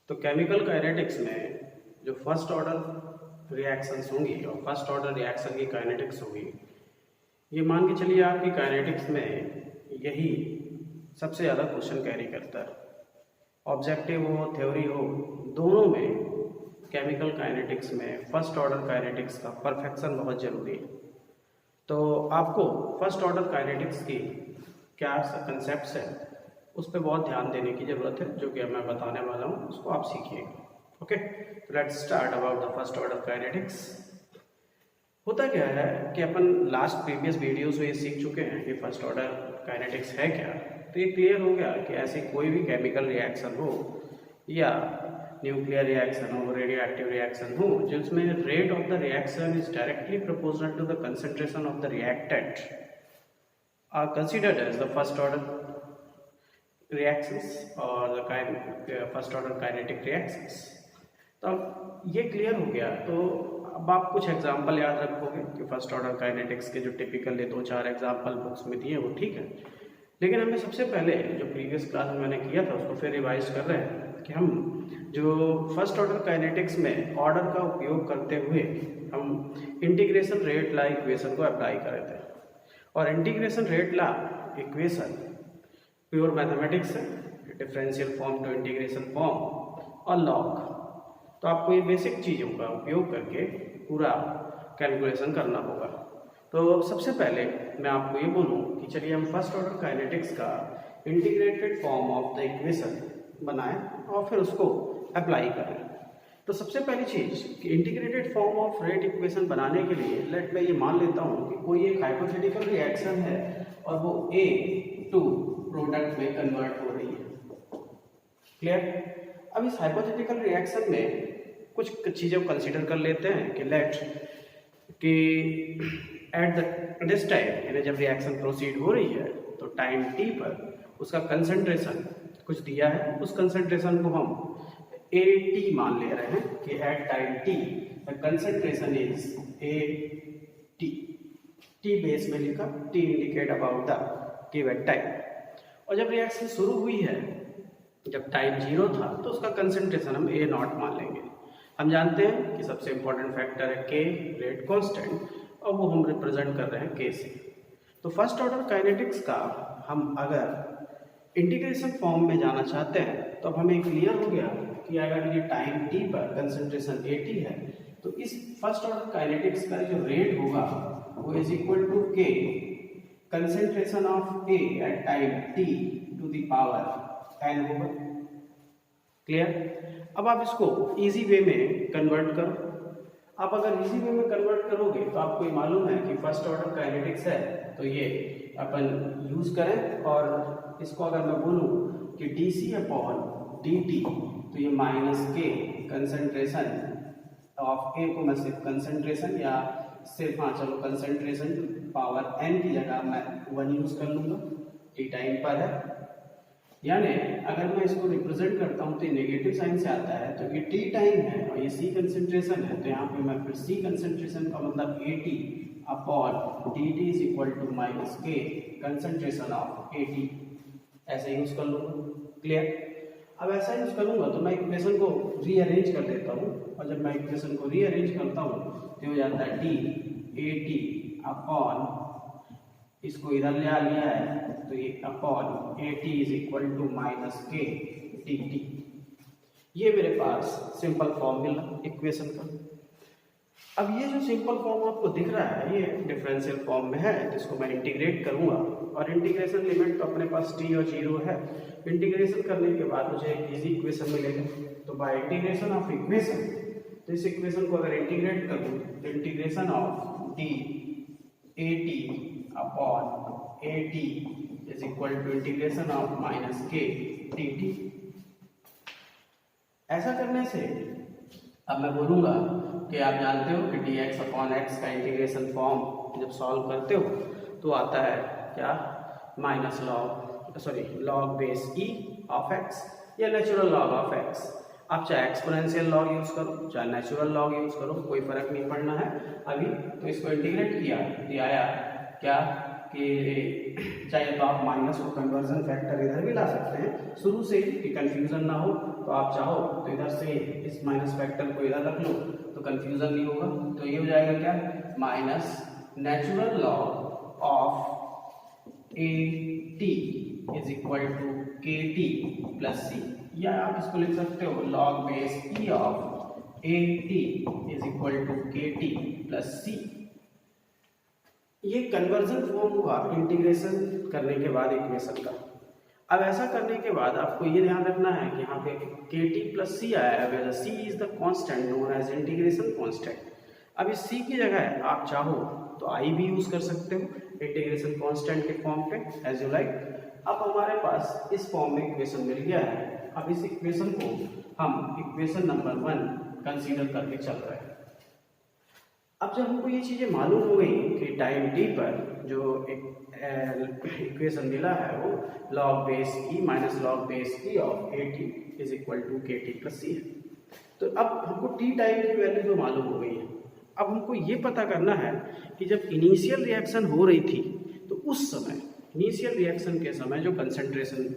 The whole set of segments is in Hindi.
तो केमिकल काइनेटिक्स में जो फर्स्ट ऑर्डर रिएक्शंस होंगी और फर्स्ट ऑर्डर रिएक्शन की काइनेटिक्स होगी, ये मान के चलिए आपकी काइनेटिक्स में यही सबसे ज़्यादा क्वेश्चन कैरी करता है। ऑब्जेक्टिव हो, थ्योरी हो, दोनों में केमिकल काइनेटिक्स में फर्स्ट ऑर्डर काइनेटिक्स का परफेक्शन बहुत ज़रूरी है। तो आपको फर्स्ट ऑर्डर काइनेटिक्स की क्या कंसेप्ट्स है उस पर बहुत ध्यान देने की ज़रूरत है, जो कि मैं बताने वाला हूँ, उसको आप सीखिएगा। ओके, तो let's start about the first order kinetics. होता क्या है कि अपन लास्ट प्रीवियस वीडियोस में ये सीख चुके हैं कि फर्स्ट ऑर्डर काइनेटिक्स है क्या। तो ये क्लियर हो गया कि ऐसी कोई भी केमिकल रिएक्शन हो या न्यूक्लियर रिएक्शन हो, रेडियो एक्टिव रिएक्शन हो, जिसमें rate of the reaction is directly proportional to the concentration of the reactant are considered as the first order reactions or the first order kinetic reactions। तो अब ये क्लियर हो गया। तो अब आप कुछ एग्जांपल याद रखोगे कि फर्स्ट ऑर्डर काइनेटिक्स के जो टिपिकल 2-4 एग्जांपल बुक्स में दिए वो ठीक है, लेकिन हमें सबसे पहले जो प्रीवियस क्लास में मैंने किया था उसको फिर रिवाइज कर रहे हैं कि हम जो फर्स्ट ऑर्डर काइनेटिक्स में ऑर्डर का उपयोग करते हुए हम इंटीग्रेशन रेट ला इक्वेशन को अप्लाई करे थे। और integration rate law equation pure mathematics है, differential form to integration form और लॉग। तो आपको ये बेसिक चीज़ों का उपयोग करके पूरा कैलकुलेशन करना होगा। तो सबसे पहले मैं आपको ये बोलूँ कि चलिए हम फर्स्ट ऑर्डर काइनेटिक्स का integrated form of the equation बनाएं और फिर उसको अप्लाई करें। तो सबसे पहली चीज़ कि integrated form of rate equation बनाने के लिए लेट मैं ये मान लेता हूँ कि कोई एक हाइपोथेटिकल रिएक्शन है और वो ए टू प्रोडक्ट में कन्वर्ट हो रही है। क्लियर? अब इस हाइपोथेटिकल रिएक्शन में कुछ चीज़ें कंसीडर कर लेते हैं कि लेट कि एट दिस टाइम, यानी जब रिएक्शन प्रोसीड हो रही है तो टाइम टी पर उसका कंसंट्रेशन कुछ दिया है, उस कंसंट्रेशन को हम ए टी मान ले रहे हैं कि at time T the concentration is A t. T base में लिखा, t indicate about the given time. और जब रिएक्शन शुरू हुई है, जब टाइम 0 था, तो उसका कंसंट्रेशन हम ए नॉट मान लेंगे। हम जानते हैं कि सबसे इंपॉर्टेंट फैक्टर है के, रेट कांस्टेंट, और वो हम रिप्रेजेंट कर रहे हैं के से। तो फर्स्ट ऑर्डर काइनेटिक्स का हम अगर इंटीग्रेशन फॉर्म में जाना चाहते हैं तो अब हमें क्लियर हो गया कि अगर ये टाइम टी पर कंसंट्रेशन ए टी है तो इस फर्स्ट ऑर्डर काइनेटिक्स का जो रेट होगा वो is equal to k concentration of A at time t to the power n होगा। क्लियर? अब आप इसको इजी वे में कन्वर्ट करो। आप अगर इजी वे में कन्वर्ट करोगे तो आपको ये मालूम है कि फर्स्ट ऑर्डर काइनेटिक्स है तो ये अपन यूज करें। और इसको अगर मैं बोलूँ कि d c upon d t, तो ये माइनस के कंसंट्रेशन ऑफ ए को मैं सिर्फ कंसंट्रेशन या सिर्फ चलो कंसंट्रेशन पावर एन की जगह मैं 1 यूज कर लूँगा, टी टाइम पर है। यानी अगर मैं इसको रिप्रेजेंट करता हूँ तो ये नेगेटिव साइन से आता है, तो ये टी टाइम है और ये सी कंसंट्रेशन है, तो यहाँ पे मैं फिर सी कंसंट्रेशन का मतलब A T upon d t is equal to minus k concentration of A t, ऐसे यूज कर लूँगा। क्लियर? अब ऐसा यूज करूँगा तो मैं इक्वेशन को रीअरेंज कर देता हूँ, और जब मैं इक्वेशन को रीअरेंज करता हूँ तो हो जाता है डी ए टी अपॉन, इसको इधर ले आ लिया है तो ये upon A T is equal to minus k d t. ये मेरे पास सिंपल फॉर्म मिला इक्वेशन का। अब ये जो सिंपल फॉर्म आपको दिख रहा है ये डिफरेंशियल फॉर्म में है, जिसको मैं इंटीग्रेट करूंगा। और इंटीग्रेशन लिमिट तो अपने पास टी और 0 है। इंटीग्रेशन करने के बाद मुझे एक इजी इक्वेशन मिलेगा। तो बाय इंटीग्रेशन ऑफ इक्वेशन, तो इस इक्वेशन को अगर इंटीग्रेट करूँ तो integration of D A T upon A T is equal to integration of minus K T T. ऐसा करने से अब मैं बोलूँगा कि आप जानते हो कि डी एक्स अपॉन एक्स का इंटीग्रेशन फॉर्म जब सॉल्व करते हो तो आता है क्या, minus log base E of x या नेचुरल लॉग ऑफ एक्स। आप चाहे एक्सपोनेंशियल लॉग यूज करो चाहे नेचुरल लॉग यूज करो, कोई फर्क नहीं पड़ना है अभी। तो इसको इंटीग्रेट किया, ये आया क्या, कि चाहे तो आप माइनस को कन्वर्जन फैक्टर इधर भी ला सकते हैं शुरू से ही कि कंफ्यूजन ना हो, तो आप चाहो तो इधर से इस माइनस फैक्टर को इधर रख लो तो कंफ्यूजन नहीं होगा। तो ये हो जाएगा क्या, minus natural log of A T is equal to K T plus C, या आप इसको लिख सकते हो log base E of A T is equal to K T plus C. ये कन्वर्जन फॉर्म हुआ इंटीग्रेशन करने के बाद इक्वेशन का। अब ऐसा करने के बाद आपको ये ध्यान रखना है कि यहाँ पे के टी प्लस सी आया है, where C is the constant known as integration constant. अब इस सी की जगह आप चाहो तो आई भी यूज कर सकते हो इंटीग्रेशन कांस्टेंट के फॉर्म पे, एज यू लाइक। अब हमारे पास इस फॉर्म में इक्वेशन मिल गया है। अब इस इक्वेशन को हम इक्वेशन नंबर 1 कंसीडर करके चल रहे हैं। अब जब हमको ये चीज़ें मालूम हो गई कि टाइम टी पर जो एक इक्वेशन मिला है वो log base E minus log base E of A T is equal to K T plus C है, तो अब हमको टी टाइम की वैल्यू जो मालूम हो गई है, अब हमको ये पता करना है कि जब इनिशियल रिएक्शन हो रही थी तो उस समय इनिशियल रिएक्शन के समय जो कंसंट्रेशन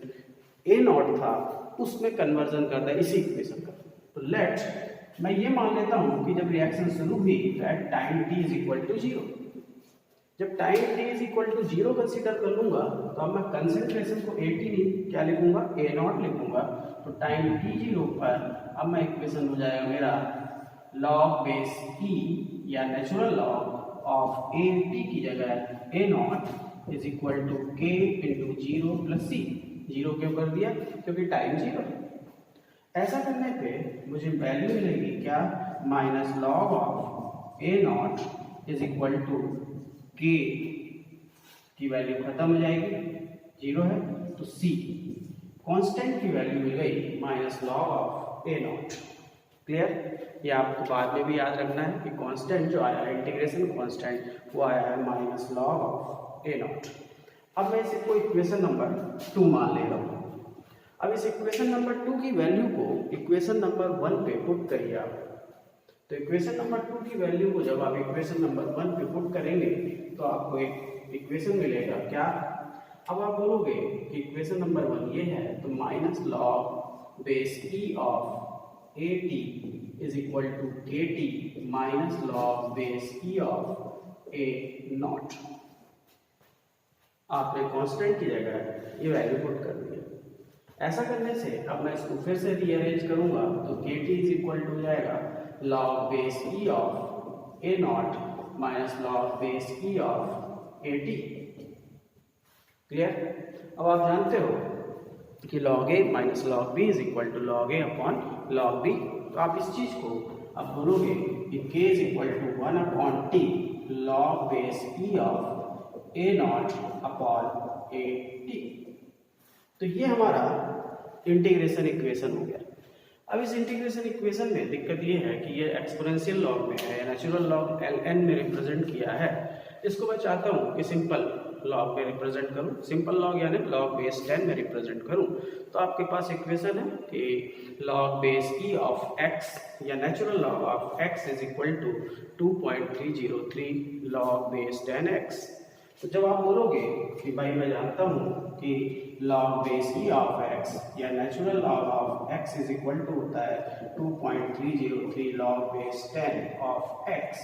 ए नॉट था उसमें कन्वर्जन करता है इसी इक्वेशन का। तो लेट्स मैं ये मान लेता हूं कि जब रिएक्शन शुरू हुई तो at time t is equal to 0, जब time t is equal to 0 consider कर लूंगा तो अब मैं कंसंट्रेशन को AT नहीं क्या लिखूंगा, A नॉट लिखूंगा। तो टाइम t 0 पर अब मैं इक्वेशन हो जाएगा मेरा लॉग बेस e या नेचुरल लॉग ऑफ AT की जगह A naught is equal to k into 0 plus C. 0 क्यों कर दिया, क्योंकि टाइम 0 है। ऐसा करने पे मुझे वैल्यू मिलेगी क्या, minus log of A naught is equal to K की वैल्यू खत्म हो जाएगी, 0 है तो सी कांस्टेंट की वैल्यू मिल गई minus log of A not. Clear, ये आपको बाद में भी याद रखना है कि कांस्टेंट जो आया है इंटीग्रेशन कांस्टेंट वो आया है minus log of A not. अब मैं इसे कोई इक्वेशन नंबर 2 मान ले रहा हूँ। अब इस इक्वेशन नंबर 2 की वैल्यू को इक्वेशन नंबर 1 पे पुट करिए आप। तो इक्वेशन नंबर 2 की वैल्यू को जब आप इक्वेशन नंबर 1 पे पुट करेंगे तो आपको एक इक्वेशन मिलेगा क्या, अब आप बोलोगे कि इक्वेशन नंबर 1 ये है, तो minus log base E of A T is equal to K T minus log base E of A naught. आपने कांस्टेंट की जगह ये वैल्यू पुट कर दी। ऐसा करने से अब मैं इसको फिर से रीअरेंज करूंगा तो के टी इज इक्वल टू हो जाएगा log base E of A naught minus log base E of A T. Clear, अब आप जानते हो कि log A minus log B is equal to log A upon log B. तो आप इस चीज को अब बोलोगे कि K is equal to 1 upon T log base E of A naught upon A T. तो ये हमारा इंटीग्रेशन इक्वेशन हो गया। अब इस इंटीग्रेशन इक्वेशन में दिक्कत ये है कि ये एक्सपोनेंशियल लॉग में है, नेचुरल लॉग ln में रिप्रेजेंट किया है। इसको मैं चाहता हूँ कि सिंपल लॉग में रिप्रेजेंट करूँ, सिंपल लॉग यानी लॉग बेस 10 में रिप्रेजेंट करूँ। तो आपके पास इक्वेशन है कि log base E of x या natural log of x is equal to 2.303 log base 10x। तो जब आप बोलोगे कि भाई मैं जानता हूँ कि log base E of x या natural log of x is equal to होता है 2.303 लॉग बेस 10 ऑफ x,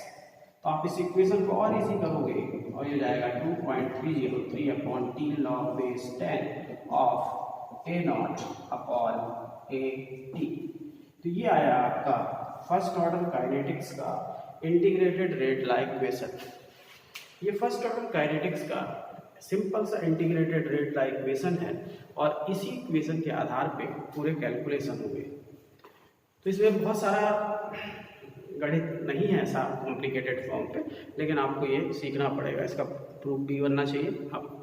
तो आप इस इक्वेशन को और इजी करोगे और ये जाएगा 2.303 upon T log base 10 of A naught upon A T. तो ये आया आपका फर्स्ट ऑर्डर काइनेटिक्स का इंटीग्रेटेड रेट लाइक इक्वेशन। ये फर्स्ट ऑर्डर काइनेटिक्स का सिंपल सा इंटीग्रेटेड रेट लाइक इक्वेशन है और इसी इक्वेशन के आधार पे पूरे कैलकुलेशन हुए। तो इसमें बहुत सारा गणित नहीं है ऐसा कॉम्प्लिकेटेड फॉर्म पे, लेकिन आपको ये सीखना पड़ेगा, इसका प्रूफ भी बनना चाहिए। आप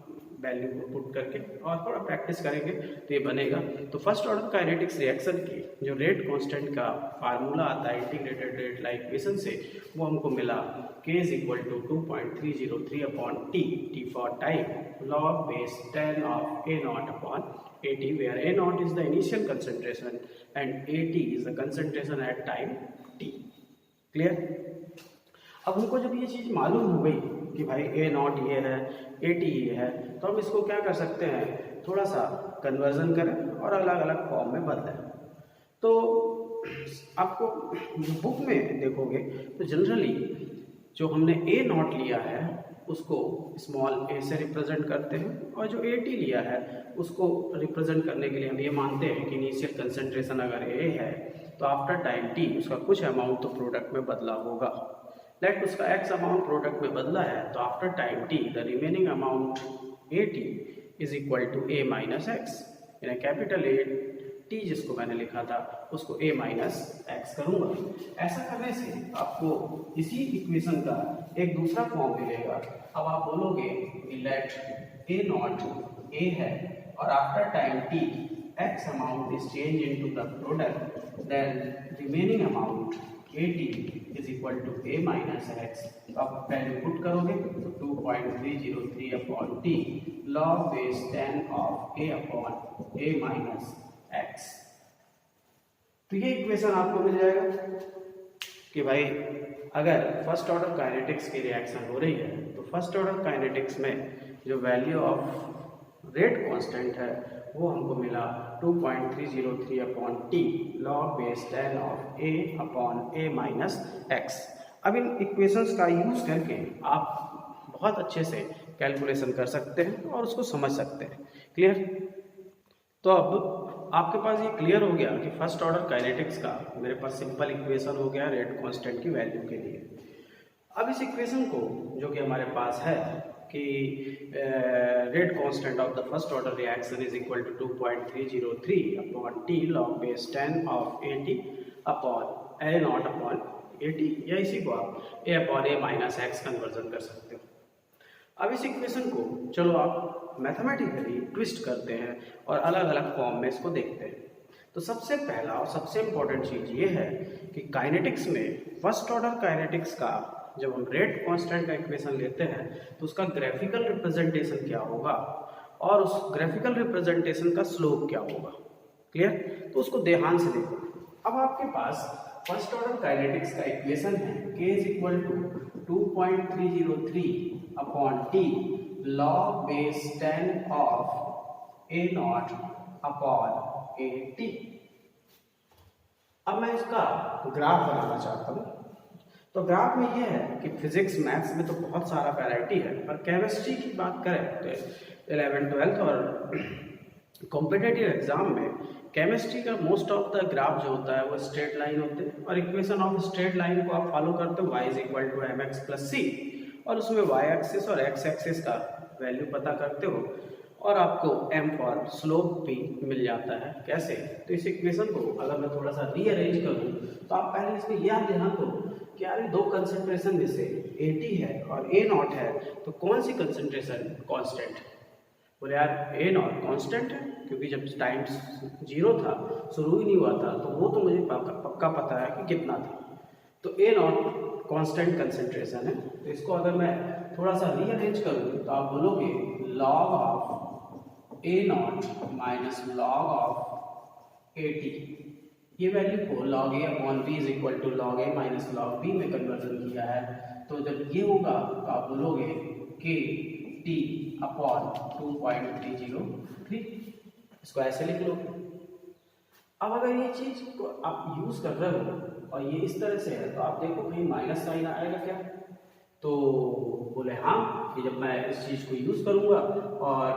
वैल्यू को पुट करके और थोड़ा प्रैक्टिस करेंगे तो ये बनेगा। तो फर्स्ट ऑर्डर काइनेटिक्स रिएक्शन की जो रेट कांस्टेंट का फार्मूला आता है इंटीग्रेटेड रेट लाइक इक्वेशन से, वो हमको मिला k is equal to 2.303 upon T for time log base 10 of A naught upon A T, where A naught is the initial concentration and A T is the concentration at time T. Clear. अब हमको जब ये चीज़ मालूम हो गई कि भाई ए नॉट ये है, ए टी ये है, तो हम इसको क्या कर सकते हैं, थोड़ा सा कन्वर्जन करें और अलग अलग फॉर्म में बदलें। तो आपको जो बुक में देखोगे तो जनरली जो हमने ए नॉट लिया है उसको स्मॉल ए से रिप्रेजेंट करते हैं, और जो ए टी लिया है उसको रिप्रेजेंट करने के लिए हम ये मानते हैं कि इनिशियल कंसंट्रेशन अगर ए है तो आफ्टर टाइम टी उसका कुछ अमाउंट तो प्रोडक्ट में बदला होगा। लाइक उसका एक्स अमाउंट प्रोडक्ट में बदला है तो after time T the remaining amount A T is equal to A minus X, यानी कैपिटल ए टी जिसको मैंने लिखा था उसको a माइनस एक्स करूँगा। ऐसा करने से आपको इसी इक्वेशन का एक दूसरा फॉर्म मिलेगा। अब आप बोलोगे कि लेट a नॉट a है और after time t x amount is change into the product, then remaining amount a t is equal to a minus X. तो आप वैल्यू पुट करोगे तो 2.303 upon t log base 10 of a upon a minus X. तो ये इक्वेशन आपको मिल जाएगा कि भाई अगर फर्स्ट ऑर्डर काइनेटिक्स की रिएक्शन हो रही है तो फर्स्ट ऑर्डर काइनेटिक्स में जो वैल्यू ऑफ रेट कांस्टेंट है वो हमको मिला 2.303 upon T log base 10 of A upon A minus x. अब इन इक्वेशंस का यूज करके आप बहुत अच्छे से कैलकुलेशन कर सकते हैं और उसको समझ सकते हैं। क्लियर? तो अब आपके पास ये क्लियर हो गया कि फर्स्ट ऑर्डर काइनेटिक्स का मेरे पास सिंपल इक्वेशन हो गया रेट कांस्टेंट की वैल्यू के लिए। अब इस इक्वेशन को जो कि हमारे पास है कि rate constant of the first order reaction is equal to 2.303 upon T log base 10 of A T upon A naught upon A T, या इसी को आप A upon A minus X conversion कर सकते हो। अब इस इक्वेशन को चलो आप मैथमेटिकली ट्विस्ट करते हैं और अलग अलग फॉर्म में इसको देखते हैं। तो सबसे पहला और सबसे इम्पोर्टेंट चीज़ ये है कि काइनेटिक्स में फर्स्ट ऑर्डर काइनेटिक्स का जब हम रेट कांस्टेंट का इक्वेशन लेते हैं तो उसका ग्राफिकल रिप्रेजेंटेशन क्या होगा और उस ग्राफिकल रिप्रेजेंटेशन का स्लोप क्या होगा। क्लियर? तो उसको ध्यान से देखो। अब आपके पास फर्स्ट ऑर्डर काइनेटिक्स का इक्वेशन है k is equal to 2.303 upon T log base 10 of a naught upon a t। अब मैं इसका ग्राफ बनाना चाहता हूँ। तो ग्राफ में ये है कि फिजिक्स मैथ्स में तो बहुत सारा वैरायटी है, पर केमिस्ट्री की बात करें तो 11th 12th और कॉम्पिटेटिव एग्जाम में केमिस्ट्री का मोस्ट ऑफ द ग्राफ जो होता है वो स्ट्रेट लाइन होते हैं, और इक्वेशन ऑफ स्ट्रेट लाइन को आप फॉलो करते हो y is equal to M X plus C, और उसमें y एक्सिस और x एक्सिस का वैल्यू पता करते हो और आपको m फॉर स्लोप भी मिल जाता है। कैसे? तो इस इक्वेशन को अगर मैं थोड़ा सा रीअरेंज करूँ तो आप पहले इसमें यह ध्यान दो कि यार दो कंसंट्रेशन में से AT है और A नॉट है, तो कौन सी कंसंट्रेशन कांस्टेंट है? बोले यार A नॉट कांस्टेंट है, क्योंकि जब टाइम 0 था, शुरू ही नहीं हुआ था, तो वो तो मुझे पक्का पता है कि कितना था। तो A नॉट कांस्टेंट कंसंट्रेशन है। तो इसको अगर मैं थोड़ा सा रीअरेंज करूँ तो आप बोलोगे log of A naught minus log of AT। ये वैल्यू को log a upon b is equal to log a minus log b में कन्वर्जन किया है। तो जब ये होगा तो आप बोलोगे k t अपॉन 2.303, इसको ऐसे लिख लो। अब अगर ये चीज को आप यूज कर रहे हो और ये इस तरह से है तो आप देखो कहीं माइनस साइन आएगा क्या? तो बोले हाँ, कि जब मैं इस चीज को यूज करूंगा और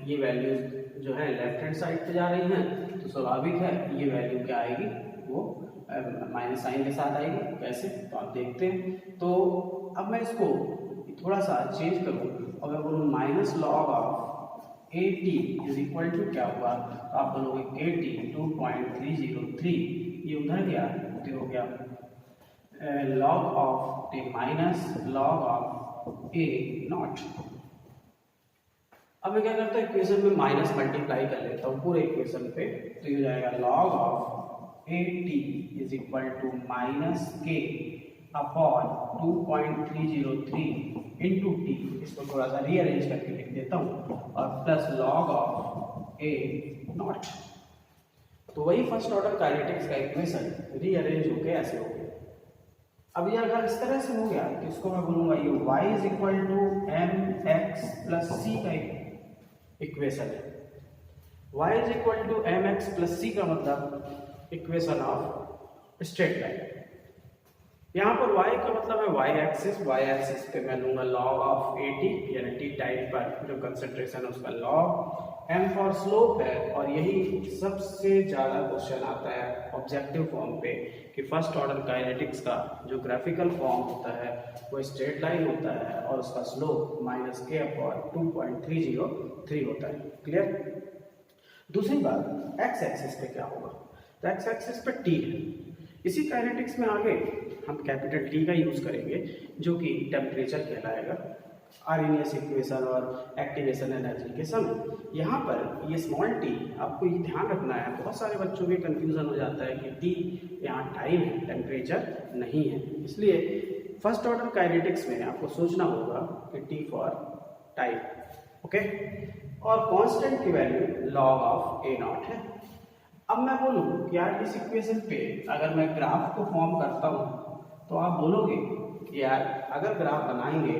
ये वैल्यूज जो है लेफ्ट हैंड साइड पे जा रही हैं तो स्वाभाविक है ये वैल्यू क्या आएगी, वो माइनस साइन के साथ आएगी। कैसे? तो आप देखते हैं। तो अब मैं इसको थोड़ा सा चेंज करूँ और मैं बोलूँ minus log of AT is equal to क्या हुआ, तो आप बोलोगे KT 2.303, ये उधर गया तो हो गया log of T minus log of A not. अब मैं क्या करता हूँ, इक्वेशन में माइनस मल्टीप्लाई कर लेता हूँ पूरे इक्वेशन पे, तो ये हो जाएगा log of AT is equal to minus K upon 2.303 into T. इसको थोड़ा सा रीअरेंज करके लिख देता हूँ, और plus log of A naught. तो वही फर्स्ट ऑर्डर काइनेटिक्स का इक्वेशन रीअरेंज होके ऐसे हो गया। अब ये अगर इस तरह से हो गया तो इसको मैं बोलूंगा ये y is equal to M X plus C का इक्वेशन है। y is equal to M X plus C का मतलब इक्वेशन ऑफ स्ट्रेट लाइन। यहाँ पर y का मतलब है y एक्सिस पे मैं लूंगा लॉग ऑफ at यानी t टाइम पर जो कंसंट्रेशन है उसका लॉग, m फॉर स्लोप है। और यही सबसे ज़्यादा क्वेश्चन आता है ऑब्जेक्टिव फॉर्म पे कि फर्स्ट ऑर्डर काइनेटिक्स का जो ग्राफिकल फॉर्म होता है वो स्ट्रेट लाइन होता है और उसका स्लोप माइनस के अपॉन 2.303 होता है। क्लियर। दूसरी बात एक्स एक्सिस पे क्या होगा, तो एक्स एक्सिस पे t है। इसी काइनेटिक्स में आगे हम कैपिटल T का यूज करेंगे जो कि टेम्परेचर कहलाएगा आर्हेनियस इक्वेशन और एक्टिवेशन एनर्जी के समय। यहाँ पर ये स्मॉल t आपको ये ध्यान रखना है, बहुत सारे बच्चों के कंफ्यूजन हो जाता है कि t यहाँ टाइम है, टेम्परेचर नहीं है। इसलिए फर्स्ट ऑर्डर काइनेटिक्स में आपको सोचना होगा कि t फॉर टाइम, ओके। और कांस्टेंट की value log of a not है। अब मैं बोलूँ कि यार इस इक्वेशन पे अगर मैं ग्राफ को फॉर्म करता हूँ तो आप बोलोगे कि यार अगर ग्राफ बनाएंगे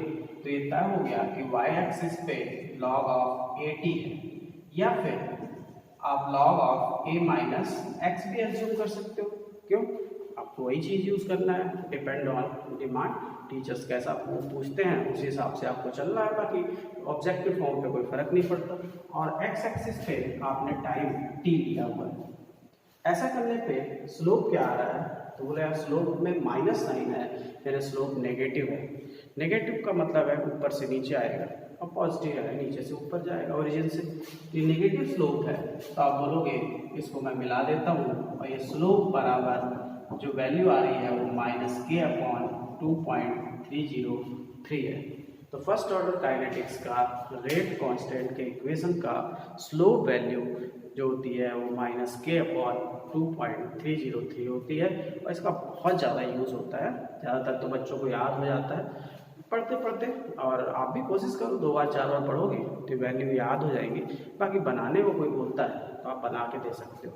तो ये तय हो गया कि y एक्सिस पे log ऑफ at है, या फिर आप log of a minus x भी एज्यूम कर सकते हो। क्यों? आपको वही चीज़ यूज़ करना है, डिपेंड ऑन डिमांड। टीचर्स कैसा पूछते हैं उसी हिसाब से आपको चलना है, बाकी ऑब्जेक्टिव फॉर्म पे कोई फर्क नहीं पड़ता। और एक्स एक्सिस पे आपने टाइम t लिया हुआ है। ऐसा करने पे स्लोप क्या आ रहा है, तो बोले यार स्लोप में माइनस साइन है, मेरा स्लोप नेगेटिव है। नेगेटिव का मतलब है ऊपर से नीचे आएगा और पॉजिटिव है नीचे से ऊपर जाएगा ओरिजिन से। ये नेगेटिव स्लोप है तो आप बोलोगे इसको मैं मिला देता हूँ और ये स्लोप बराबर जो वैल्यू आ रही है वो माइनस के अपॉन 2.303 है। तो फर्स्ट ऑर्डर काइनेटिक्स का रेट कांस्टेंट के इक्वेशन का स्लोप वैल्यू जो होती है वो माइनस के अपॉन 2.303 होती है। और इसका बहुत ज़्यादा यूज़ होता है, ज़्यादातर तो बच्चों को याद हो जाता है पढ़ते पढ़ते। और आप भी कोशिश करो 2 बार 4 बार पढ़ोगे तो वैल्यू याद हो जाएंगी। बाकी बनाने को कोई बोलता है तो आप बना के दे सकते हो।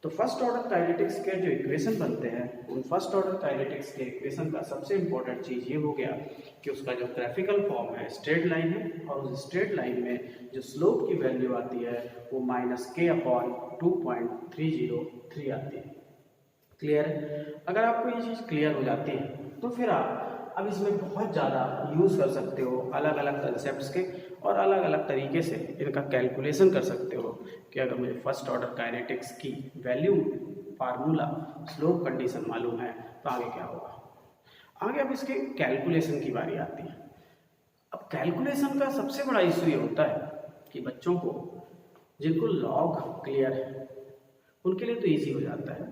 तो फर्स्ट ऑर्डर काइनेटिक्स के जो इक्वेशन बनते हैं उन फर्स्ट ऑर्डर काइनेटिक्स के इक्वेशन का सबसे इंपॉर्टेंट चीज़ ये हो गया कि उसका जो ग्राफिकल फॉर्म है स्ट्रेट लाइन है, और उस स्ट्रेट लाइन में जो स्लोप की वैल्यू आती है वो माइनस के अपॉन 2.303 आती है। क्लियर है। अगर आपको ये चीज़ क्लियर हो जाती है तो फिर आप अब इसमें बहुत ज़्यादा यूज़ कर सकते हो अलग अलग कंसेप्ट्स के, और अलग अलग तरीके से इनका कैलकुलेशन कर सकते हो कि अगर मुझे फर्स्ट ऑर्डर काइनेटिक्स की वैल्यू फार्मूला स्लोप कंडीशन मालूम है तो आगे क्या होगा। आगे अब इसके कैलकुलेशन की बारी आती है। अब कैलकुलेशन का सबसे बड़ा इशू ये होता है कि बच्चों को जिनको लॉग क्लियर है उनके लिए तो ईजी हो जाता है,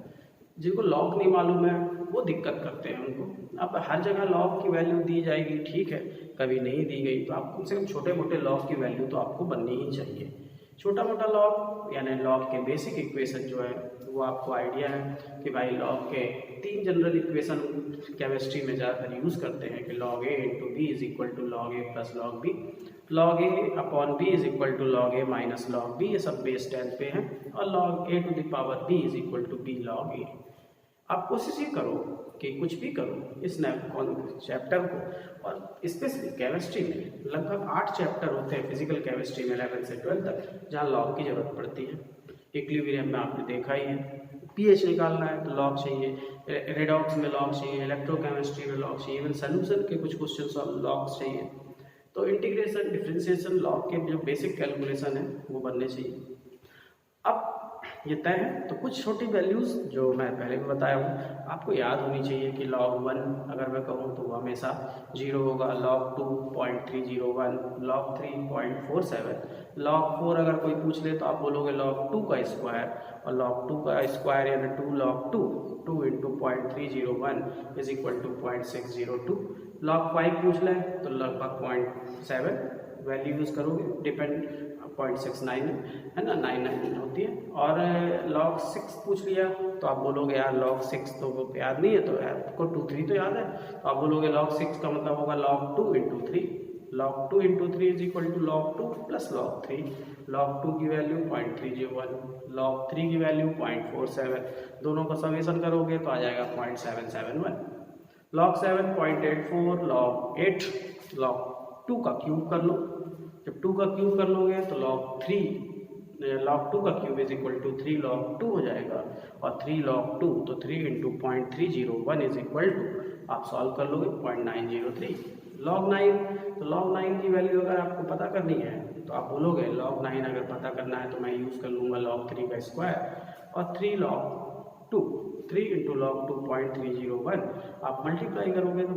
जिनको लॉग नहीं मालूम है वो दिक्कत करते हैं उनको। अब हर जगह लॉग की वैल्यू दी जाएगी, ठीक है, कभी नहीं दी गई तो आप कम से कम छोटे मोटे लॉग की वैल्यू तो आपको बननी ही चाहिए। छोटा मोटा लॉग यानी लॉग के बेसिक इक्वेशन जो है वो आपको आइडिया है कि भाई लॉग के 3 जनरल इक्वेशन केमिस्ट्री में ज़्यादातर यूज़ करते हैं कि log A into B is equal to log A plus log B, log A upon B is equal to log A minus log B, ये सब बेस 10 पे हैं, और log A to the power B is equal to B log A. आप कोशिश ये करो कि कुछ भी करो इस चैप्टर को, और स्पेशली केमिस्ट्री में लगभग 8 चैप्टर होते हैं फिजिकल केमिस्ट्री में 11 से 12 तक जहाँ लॉग की ज़रूरत पड़ती है। इक्विलिब्रियम में आपने देखा ही है, पीएच निकालना है तो लॉग चाहिए, रेडॉक्स में लॉग चाहिए, इलेक्ट्रोकेमिस्ट्री में लॉग चाहिए, इवन सोल्यूशन के कुछ क्वेश्चन लॉग्स चाहिए। तो इंटीग्रेशन डिफरेंशिएशन लॉग के जो बेसिक कैलकुलेशन है वो बनने चाहिए। अब ये तय है तो कुछ छोटी वैल्यूज़ जो मैं पहले भी बताया हूँ आपको याद होनी चाहिए कि log 1 अगर मैं कहूँ तो वो हमेशा 0 होगा, log 2 0.301, log 3.47, log 4 अगर कोई पूछ ले तो आप बोलोगे log 2 का स्क्वायर, और log 2 का स्क्वायर यानी 2 log 2 into 0.301 is equal to 0.602। log 5 पूछ लें तो लगभग 0.7 वैल्यू यूज़ करोगे, डिपेंड 0.69 है ना, 99 होती है। और log 6 पूछ लिया तो आप बोलोगे यार log 6 तो याद नहीं है, तो आपको 2 3 तो याद है, तो आप बोलोगे log 6 का मतलब होगा log 2 into 3, log 2 into 3 is equal to log 2 plus log 3। log 2 की वैल्यू 0.301, log 3 की वैल्यू 0.47, दोनों का समेशन करोगे तो आ जाएगा 0.771। log 7.84 log 8 log 2 का क्यूब कर लो। जब 2 का क्यूब कर लोगे तो log 2 का cube is equal to 3 log 2 हो जाएगा, और 3 log 2 तो 3 इंटू 0.301 इज इक्वल टू आप सॉल्व कर लोगे 0.903 log 9। तो log 9 की वैल्यू अगर आपको पता करनी है तो आप बोलोगे log 9 अगर पता करना है तो मैं यूज़ कर लूँगा log 3 का स्क्वायर, और 3 log 2 3 इंटू log 2 0.301 आप मल्टीप्लाई करोगे तो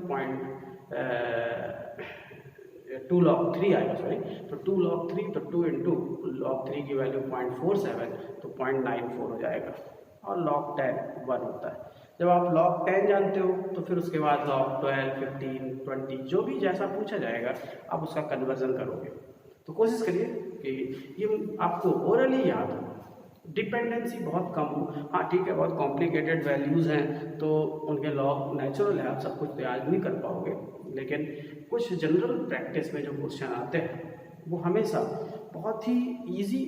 2 log 3 आएगा, सॉरी, तो 2 log 3 तो 2 इंटू log 3 की वैल्यू 0.47 तो 0.94 हो जाएगा, और log 10 1 होता है। जब आप log 10 जानते हो तो फिर उसके बाद log 12 15 20 जो भी जैसा पूछा जाएगा आप उसका कन्वर्जन करोगे। तो कोशिश करिए कि ये आपको ओरली याद हो, डिपेंडेंसी बहुत कम हो। हाँ ठीक है, बहुत कॉम्प्लिकेटेड वैल्यूज़ हैं तो उनके लॉग नेचुरल है, आप सब कुछ तो याद नहीं कर पाओगे, लेकिन कुछ जनरल प्रैक्टिस में जो क्वेश्चन आते हैं वो हमेशा बहुत ही इजी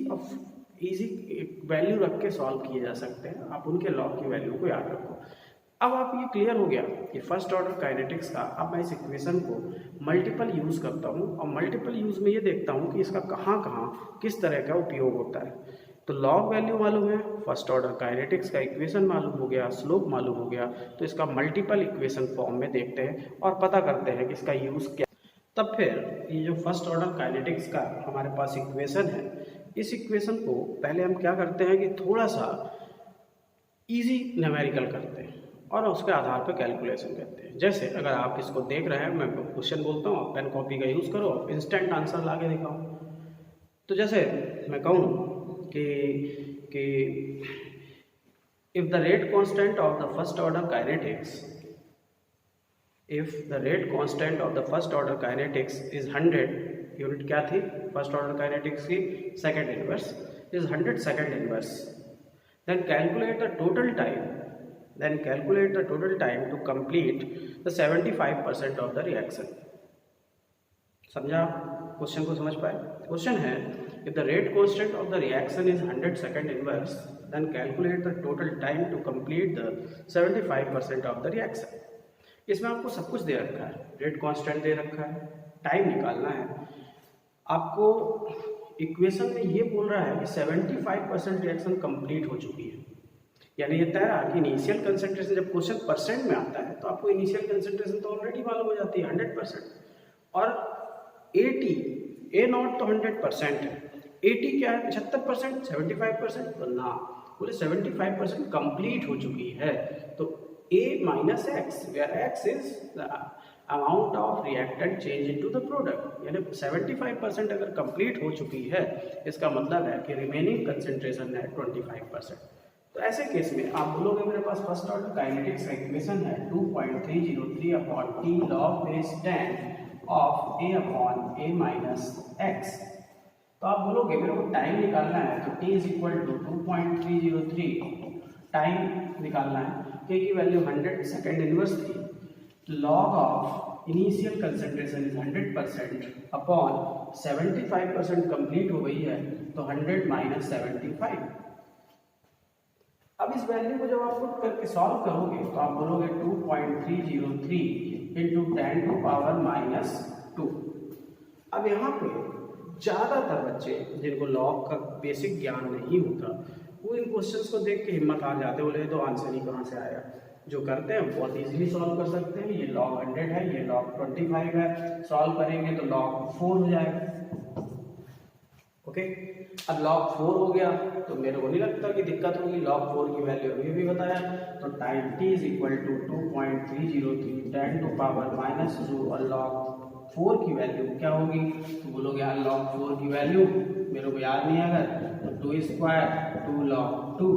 वैल्यू रख के सॉल्व किए जा सकते हैं। आप उनके लॉग की वैल्यू को याद रखो। अब आप ये क्लियर हो गया कि फर्स्ट ऑर्डर काइनेटिक्स का। अब मैं इस इक्वेशन को मल्टीपल यूज़ करता हूँ, और मल्टीपल यूज़ में ये देखता हूँ कि इसका कहाँ कहाँ किस तरह का उपयोग होता है। तो लॉग वैल्यू मालूम है, फर्स्ट ऑर्डर काइनेटिक्स का इक्वेशन मालूम हो गया, स्लोप मालूम हो गया, तो इसका मल्टीपल इक्वेशन फॉर्म में देखते हैं और पता करते हैं कि इसका यूज़ क्या। तब फिर ये जो फर्स्ट ऑर्डर काइनेटिक्स का हमारे पास इक्वेशन है, इस इक्वेशन को पहले हम क्या करते हैं कि थोड़ा सा इजी न्यूमेरिकल करते हैं और उसके आधार पर कैलकुलेशन करते हैं। जैसे अगर आप इसको देख रहे हैं, मैं क्वेश्चन बोलता हूँ, पेन कॉपी का यूज़ करो, इंस्टेंट आंसर ला के दिखाओ। तो जैसे मैं कहूँ कि if the rate constant of the first order kinetics is 100, unit क्या थी फर्स्ट ऑर्डर काइनेटिक्स की, second inverse, is 100 second inverse, then calculate the total time to complete the 75% of the reaction। समझा? क्वेश्चन को समझ पाए? क्वेश्चन है if the rate constant of the reaction is 100 second inverse, then calculate the total time to complete the 75% of the reaction। इसमें आपको सब कुछ दे रखा है, रेट कांस्टेंट दे रखा है, टाइम निकालना है। आपको इक्वेशन में ये बोल रहा है कि 75% रिएक्शन कंप्लीट हो चुकी है, यानी ये तय रहा कि इनिशियल कंसंट्रेशन, जब क्वेश्चन परसेंट में आता है तो आपको इनिशियल कंसंट्रेशन तो ऑलरेडी मालूम हो जाती है 100%, और 80 ए नॉट तो 100% है, 80 क्या है 75%, 75% तो ना, बोले 75% कंप्लीट हो चुकी है। तो A minus X, where X is the amount of reactant change into the product, यानी 75% अगर कंप्लीट हो चुकी है इसका मतलब है कि रिमेनिंग कंसंट्रेशन है 25%। तो ऐसे केस में आप बोलोगे मेरे पास फर्स्ट ऑर्डर काइनेटिक्स का इक्वेशन है 2.303 upon T log base 10 of A upon A minus X. तो आप बोलोगे मेरे को टाइम निकालना है, तो t is equal to 2.303 time निकालना है, k की वैल्यू 100 सेकेंड इनवर्स थी, log of initial concentration is 100% upon 75% complete हो गई है तो 100 माइनस 75। अब इस वैल्यू को जब आप पुट करके सॉल्व करोगे तो आप बोलोगे 2.303 इंटू 10 टू पावर माइनस 2। अब यहाँ पे ज़्यादातर बच्चे जिनको लॉग का बेसिक ज्ञान नहीं होता वो इन क्वेश्चंस को देख के हिम्मत हार जाते, बोले तो आंसर ही कहाँ से आया। जो करते हैं बहुत इजीली सॉल्व कर सकते हैं। ये लॉग 100 है, ये लॉग 25 है, सॉल्व करेंगे तो लॉग 4 हो जाएगा। ओके, अब लॉग 4 हो गया तो मेरे को नहीं लगता कि दिक्कत होगी। लॉग 4 की वैल्यू अभी भी बताया, तो time t is equal to 2.303 10 to power minus 2, और लॉग 4 की वैल्यू क्या होगी, तो बोलोगे यार लॉग 4 की वैल्यू मेरे को याद नहीं है, तो 2 स्क्वायर 2 लॉग 2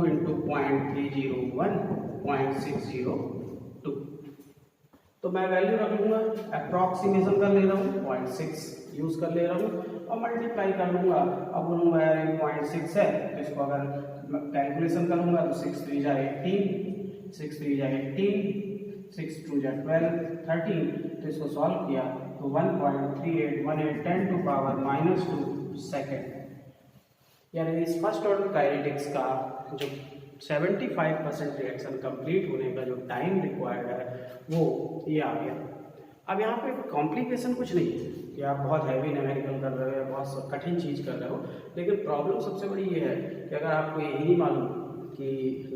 इंटू 0.301 0.602। तो मैं वैल्यू रख लूँगा, अप्रॉक्सीमेशन कर ले रहा हूँ, 0.6 यूज़ कर ले रहा हूँ और मल्टीप्लाई कर लूँगा। अब बोलूँगा यार 0.6 है तो इसको अगर कैलकुलेशन करूँगा तो 6 3 जा 18, 6 3 जा 18, 6 2 जा 12, 13, तो इसको सॉल्व किया तो 1.3818 10 टू पावर माइनस 2 सेकेंड। यानी इस फर्स्ट ऑर्डर काइनेटिक्स का जो 75% रिएक्शन कंप्लीट होने का जो टाइम रिक्वायर्ड है वो ये आ गया। अब यहाँ पे कॉम्प्लिकेशन कुछ नहीं है कि आप बहुत हैवी न्यूमेरिकल कर रहे हो या बहुत कठिन चीज़ कर रहे हो, लेकिन प्रॉब्लम सबसे बड़ी ये है कि अगर आपको यही नहीं मालूम कि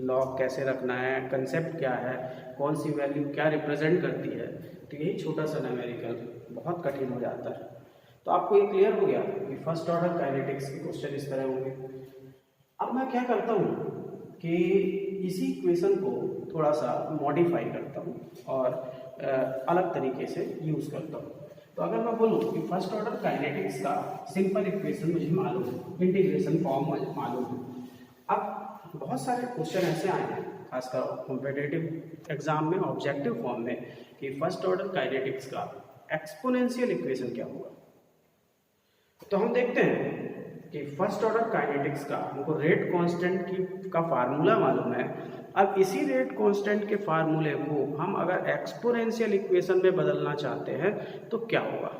लॉग कैसे रखना है, कंसेप्ट क्या है, कौन सी वैल्यू क्या रिप्रेजेंट करती है, तो यही छोटा सा न्यूमेरिकल बहुत कठिन हो जाता है। तो आपको ये क्लियर हो गया कि फर्स्ट ऑर्डर काइनेटिक्स के क्वेश्चन इस तरह होंगे। अब मैं क्या करता हूँ कि इसी इक्वेशन को थोड़ा सा मॉडिफाई करता हूँ और अलग तरीके से यूज़ करता हूँ। तो अगर मैं बोलूँ कि फर्स्ट ऑर्डर काइनेटिक्स का सिंपल इक्वेशन मुझे मालूम है, इंटीग्रेशन फॉर्म मुझे मालूम है। अब बहुत सारे क्वेश्चन ऐसे आए हैं खासकर कॉम्पिटिटिव एग्जाम में ऑब्जेक्टिव फॉर्म में कि फर्स्ट ऑर्डर काइनेटिक्स का एक्सपोनेंशियल इक्वेशन क्या होगा। तो हम देखते हैं कि फर्स्ट ऑर्डर काइनेटिक्स का हमको रेट कांस्टेंट की का फार्मूला मालूम है। अब इसी रेट कांस्टेंट के फार्मूले को हम अगर एक्सपोनेंशियल इक्वेशन में बदलना चाहते हैं तो क्या होगा।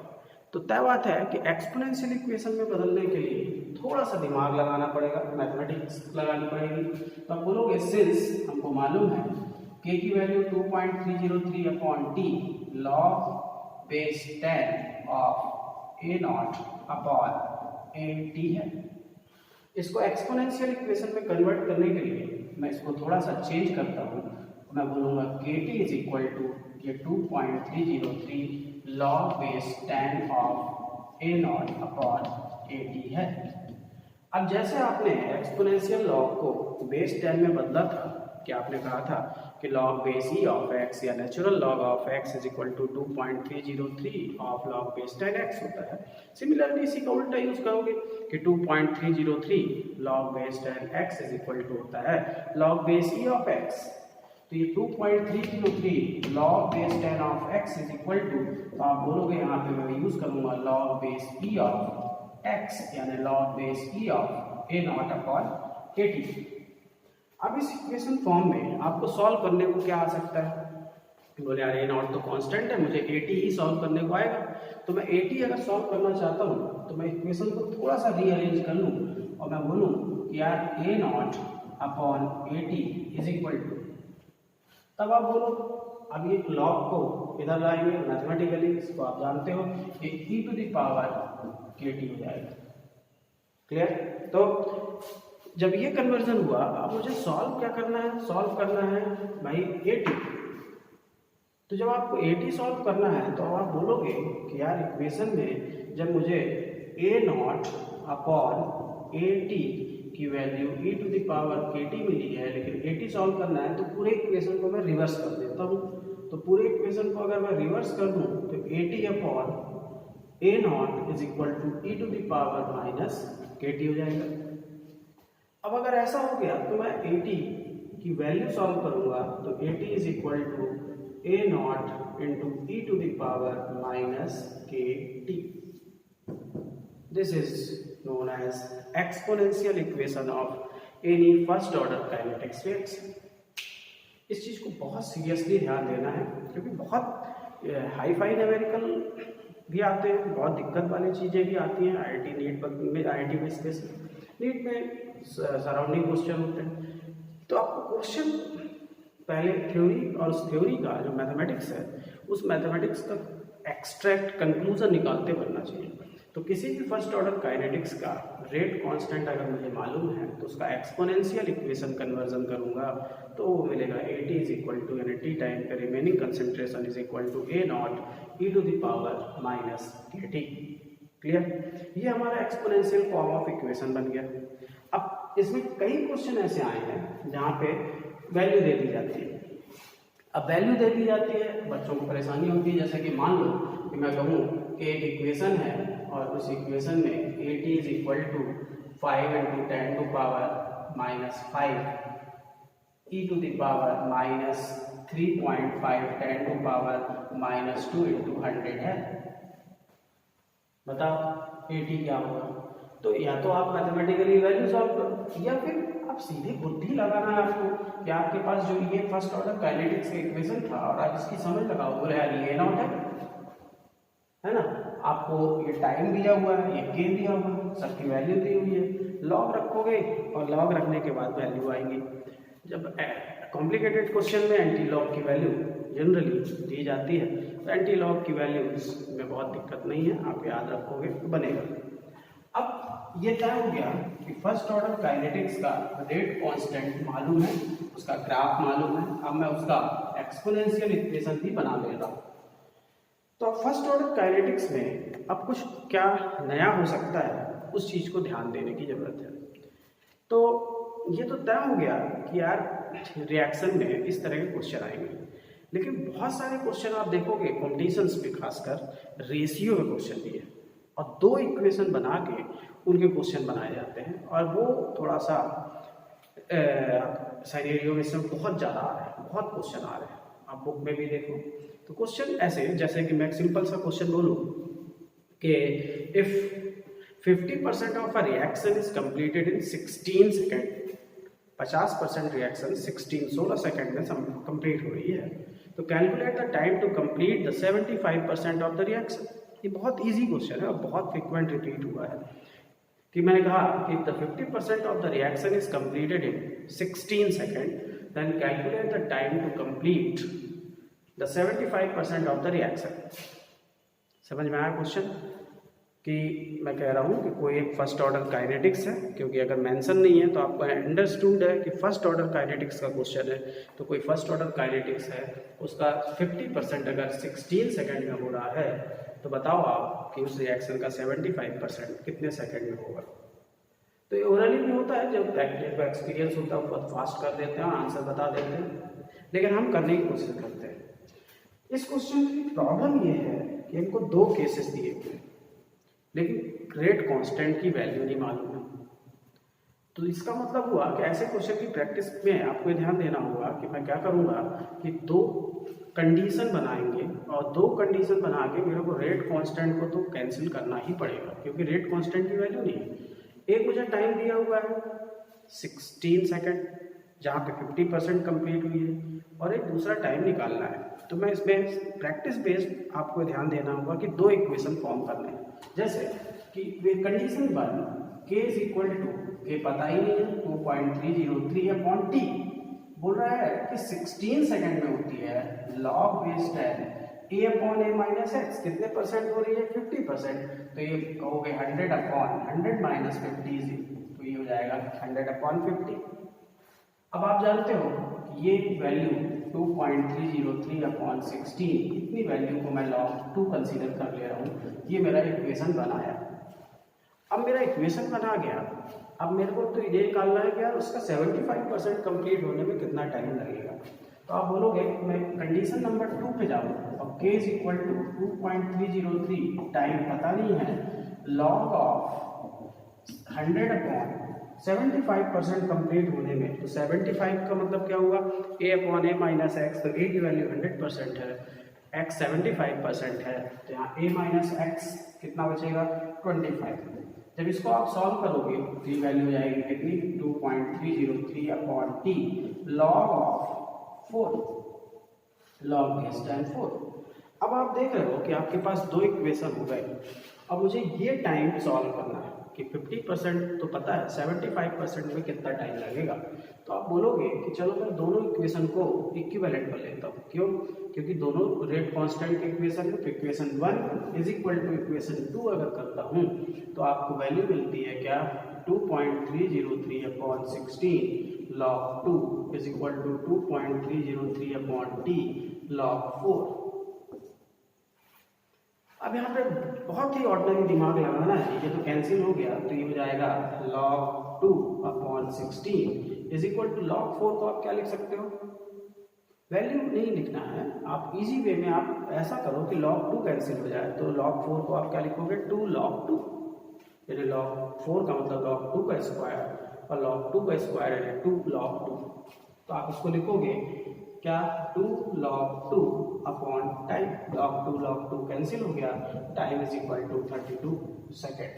तो तय बात है कि एक्सपोनेंशियल इक्वेशन में बदलने के लिए थोड़ा सा दिमाग लगाना पड़ेगा, मैथमेटिक्स लगानी पड़ेगी। तो आप बोलोगे सिंस हमको मालूम है k की value 2.303 upon T log base 10 of a naught upon a t है। इसको एक्सपोनेंशियल इक्वेशन में कन्वर्ट करने के लिए मैं इसको थोड़ा सा चेंज करता हूँ। मैं बोलूँगा kt इज इक्वल टू ये 2.303 log base 10 of a naught upon a t है। अब जैसे आपने एक्सपोनेंशियल लॉग को बेस 10 में बदला था कि आपने कहा था कि log base e of x या natural log of x is equal to 2.303 of log base 10x होता है। सिमिलरली इसी का उल्टा यूज करोगे कि 2.303 log base 10x is equal to होता है log base e of x। तो ये 2.303 log base 10 of x is equal to, तो आप बोलोगे यहाँ पे मैं यूज करूंगा log base e of x यानी log base e of a naught upon a t। अब इस इक्वेशन फॉर्म में आपको सॉल्व करने को क्या आ सकता है। बोले यार ए नॉट तो कांस्टेंट है, मुझे ए टी ही सॉल्व करने को आएगा। तो मैं ए टी अगर सॉल्व करना चाहता हूँ तो मैं इक्वेशन को थोड़ा सा रीअरेंज कर लूँ और मैं बोलूँ कि यार A naught upon A T is equal to, तब आप बोलो अब ये लॉग को इधर लाएंगे मैथमेटिकली, इसको आप जानते हो कि ई to the power K T हो जाएगा। क्लियर। तो जब ये कन्वर्जन हुआ अब मुझे सॉल्व क्या करना है, सॉल्व करना है भाई ए टी। तो जब आपको ए टी सॉल्व करना है तो आप बोलोगे कि यार इक्वेशन में जब मुझे A naught upon A T की value E to the power K T मिली है, लेकिन ए टी सॉल्व करना है तो पूरे इक्वेशन को मैं रिवर्स कर देता हूँ। तो पूरे इक्वेशन को अगर मैं रिवर्स कर दूँ तो A T upon A naught is equal to e to the power minus K T हो जाएगा। अब अगर ऐसा हो गया तो मैं ए टी की वैल्यू सॉल्व करूंगा तो A T is equal to A naught into e to the power minus K T. This is known as exponential equation of any first order kinetics reaction. इस चीज को बहुत सीरियसली ध्यान देना है क्योंकि बहुत हाई फाई न्यूमेरिकल भी आते हैं, बहुत दिक्कत वाली चीजें भी आती हैं। आई टी में स्पेशली नीट में सराउंडिंग क्वेश्चन होते हैं। तो आपको क्वेश्चन पहले थ्योरी और उस थ्योरी का जो मैथमेटिक्स है उस मैथमेटिक्स का एक्सट्रैक्ट कंक्लूजन निकालते बनना चाहिए। तो किसी भी फर्स्ट ऑर्डर काइनेटिक्स का रेट कांस्टेंट अगर मुझे मालूम है तो उसका एक्सपोनेंशियल इक्वेशन कन्वर्जन करूंगा तो वो मिलेगा A T is equal to यानी टी टाइम पे remaining concentration is equal to A naught E to the power minus K T. Clear. ये हमारा एक्सपोनेंशियल फॉर्म ऑफ इक्वेशन बन गया। अब इसमें कई क्वेश्चन ऐसे आए हैं जहाँ पे वैल्यू दे दी जाती है। अब वैल्यू दे दी जाती है बच्चों को परेशानी होती है, जैसे कि मान लो कि मैं कहूँ कि एक इक्वेशन है और उस इक्वेशन में A T is equal to 5 into 10 to power minus 5 E to the power minus 3.5 10 to power minus 2 into 100 है। बताओ ए टी क्या होगा। तो या तो आप मैथमेटिकली वैल्यू सॉल्व करो या फिर आप सीधे बुद्धि लगाना है आपको कि आपके पास जो ये फर्स्ट ऑर्डर काइनेटिक्स का इक्वेशन था और आप इसकी समझ लगाओ, बोले यार ये नॉट है ना, आपको ये टाइम दिया हुआ है, ये के दिया हुआ है, सबकी वैल्यू दी हुई है, लॉग रखोगे और लॉग रखने के बाद वैल्यू आएंगी। जब कॉम्प्लिकेटेड क्वेश्चन में एंटी लॉग की वैल्यू जनरली दी जाती है तो एंटी लॉग की वैल्यूज में बहुत दिक्कत नहीं है, आप याद रखोगे तो बनेगा। अब ये तय हो गया कि फर्स्ट ऑर्डर काइनेटिक्स का रेट कांस्टेंट मालूम है, उसका ग्राफ मालूम है, अब मैं उसका एक्सपोनेंशियल इक्वेशन भी बना ले रहा हूँ। तो फर्स्ट ऑर्डर काइनेटिक्स में अब कुछ क्या नया हो सकता है उस चीज़ को ध्यान देने की ज़रूरत है। तो ये तो तय हो गया कि यार रिएक्शन में इस तरह के क्वेश्चन आएंगे, लेकिन बहुत सारे क्वेश्चन आप देखोगे कॉम्पिटिशन्स में खासकर रेशियो में क्वेश्चन दिए और दो इक्वेशन बना के उनके क्वेश्चन बनाए जाते हैं और वो थोड़ा सा सिनेरियो में इसमें बहुत ज़्यादा आ रहा है, बहुत क्वेश्चन आ रहे हैं। आप बुक में भी देखो तो क्वेश्चन ऐसे, जैसे कि मैं एक सिंपल सा क्वेश्चन बोलूँ कि if 50% of a reaction is completed in 16 second, 50% reaction 16 second में कंप्लीट हो रही है, तो calculate the time to complete the 75% of the reaction. ये बहुत इजी क्वेश्चन है और बहुत फ्रिक्वेंट रिपीट हुआ है कि मैंने कहा कि the 50% of the reaction is completed in 16 second, then calculate the time to complete the 75% of the reaction. समझ में आया क्वेश्चन? कि मैं कह रहा हूँ कि कोई एक फर्स्ट ऑर्डर काइनेटिक्स है, क्योंकि अगर मेंशन नहीं है तो आपको अंडरस्टूड है कि फर्स्ट ऑर्डर काइनेटिक्स का क्वेश्चन है, तो कोई फर्स्ट ऑर्डर काइनेटिक्स है उसका 50% अगर 16 सेकेंड में हो रहा है तो बताओ आप कि उस रिएक्शन का 75% कितने सेकेंड में होगा। तो ये ओरली भी होता है, जब प्रैक्टिकल एक्सपीरियंस होता है बहुत फास्ट कर देते हैं, आंसर बता देते हैं, लेकिन हम करने की कोशिश करते हैं। इस क्वेश्चन की प्रॉब्लम ये है कि इनको दो केसेस दिए हुए हैं, लेकिन रेट कांस्टेंट की वैल्यू नहीं मालूम है। तो इसका मतलब हुआ कि ऐसे क्वेश्चन की प्रैक्टिस में आपको ध्यान देना होगा कि मैं क्या करूंगा कि दो कंडीशन बनाएंगे और दो कंडीशन बना के मेरे को रेट कांस्टेंट को तो कैंसिल करना ही पड़ेगा, क्योंकि रेट कांस्टेंट की वैल्यू नहीं है। एक मुझे टाइम दिया हुआ है 16 सेकेंड जहाँ पे 50% कंप्लीट हुई है, और एक दूसरा टाइम निकालना है। तो मैं इसमें प्रैक्टिस बेस्ड आपको ध्यान देना होगा कि दो इक्वेशन फॉर्म करने हैं। जैसे कि condition 1 k is equal to, K पता ही नहीं है, 2.303 अपॉन टी बोल रहा है कि 16 सेकंड में होती है log base 10 a upon a minus x, कितने परसेंट हो रही है 50%, तो ये कहोगे 100 अपॉन 100 माइनस 50, तो ये हो जाएगा 100 अपॉन 50। अब आप जानते हो कि ये वैल्यू 2.303 अपॉन 16, इतनी वैल्यू को मैं लॉग 2 कंसीडर कर ले रहा हूँ। ये मेरा इक्वेशन बनाया। अब मेरा इक्वेशन बना गया, अब मेरे को तो ये निकालना है कि यार उसका 75% कंप्लीट होने में कितना टाइम लगेगा। तो आप बोलोगे मैं कंडीशन नंबर 2 पे जाऊँ और k is equal to 2.303, time पता नहीं है, लॉग ऑफ 100 अपॉन 75% कंप्लीट होने में, तो 75 का मतलब क्या हुआ, a upon a minus X, तो a की वैल्यू 100% है, x 75% है, तो यहाँ a माइनस एक्स कितना बचेगा 25। जब इसको आप सॉल्व करोगे तो ये वैल्यू हो जाएगी कितनी 2.303 upon T log of 4, log base 10 4। अब आप देख रहे हो कि आपके पास दो इक्वेशन हो गए। अब मुझे ये टाइम सॉल्व करना है कि 50% तो पता है, 75% में कितना टाइम लगेगा। तो आप बोलोगे कि चलो मैं दोनों इक्वेशन को इक्विवेलेंट कर लेता हूँ। क्यों? क्योंकि दोनों रेट कांस्टेंट के इक्वेशन है, equation 1 is equal to equation 2 अगर करता हूँ तो आपको वैल्यू मिलती है क्या 2.303 upon 16 log 2 is equal to 2.303 upon T log 4। अब यहाँ पे बहुत ही ऑर्डिनरी दिमाग लगाना है, ये तो कैंसिल हो गया, तो ये हो जाएगा log 2 upon 16 is equal to log 4 को आप क्या लिख सकते हो, वैल्यू नहीं लिखना है, आप इजी वे में आप ऐसा करो कि log 2 कैंसिल हो जाए, तो log 4 को आप क्या लिखोगे 2 log 2, यानी log 4 का मतलब log 2 का स्क्वायर और log 2 का स्क्वायर यानी 2 log 2, तो आप इसको लिखोगे क्या 2 log 2 upon time, log 2 cancel हो गया, time is equal to 32 second.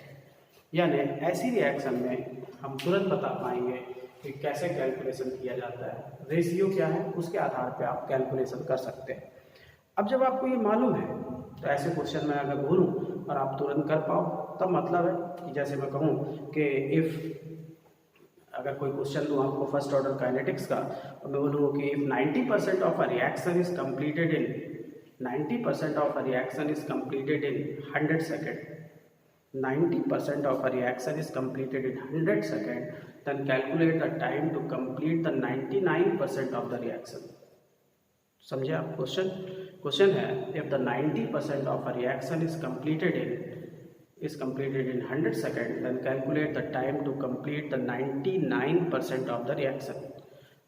यानी ऐसी रिएक्शन में हम तुरंत बता पाएंगे कि कैसे कैलकुलेशन किया जाता है, रेशियो क्या है उसके आधार पे आप कैलकुलेशन कर सकते हैं। अब जब आपको ये मालूम है तो ऐसे क्वेश्चन में अगर बोलूँ और आप तुरंत कर पाओ तब मतलब है कि जैसे मैं कहूँ कि इफ़ अगर कोई क्वेश्चन दूँ आपको फर्स्ट ऑर्डर काइनेटिक्स का और मैं बोलूँ कि if 90% of a reaction is completed in 90% of a reaction is completed in 100 seconds. 90% of a reaction is completed in 100 seconds. Then calculate the time to complete the 99% of the reaction. समझे आप क्वेश्चन? क्वेश्चन है if the 90% of a reaction is completed in 100 seconds, then calculate the time to complete the 99% of the reaction.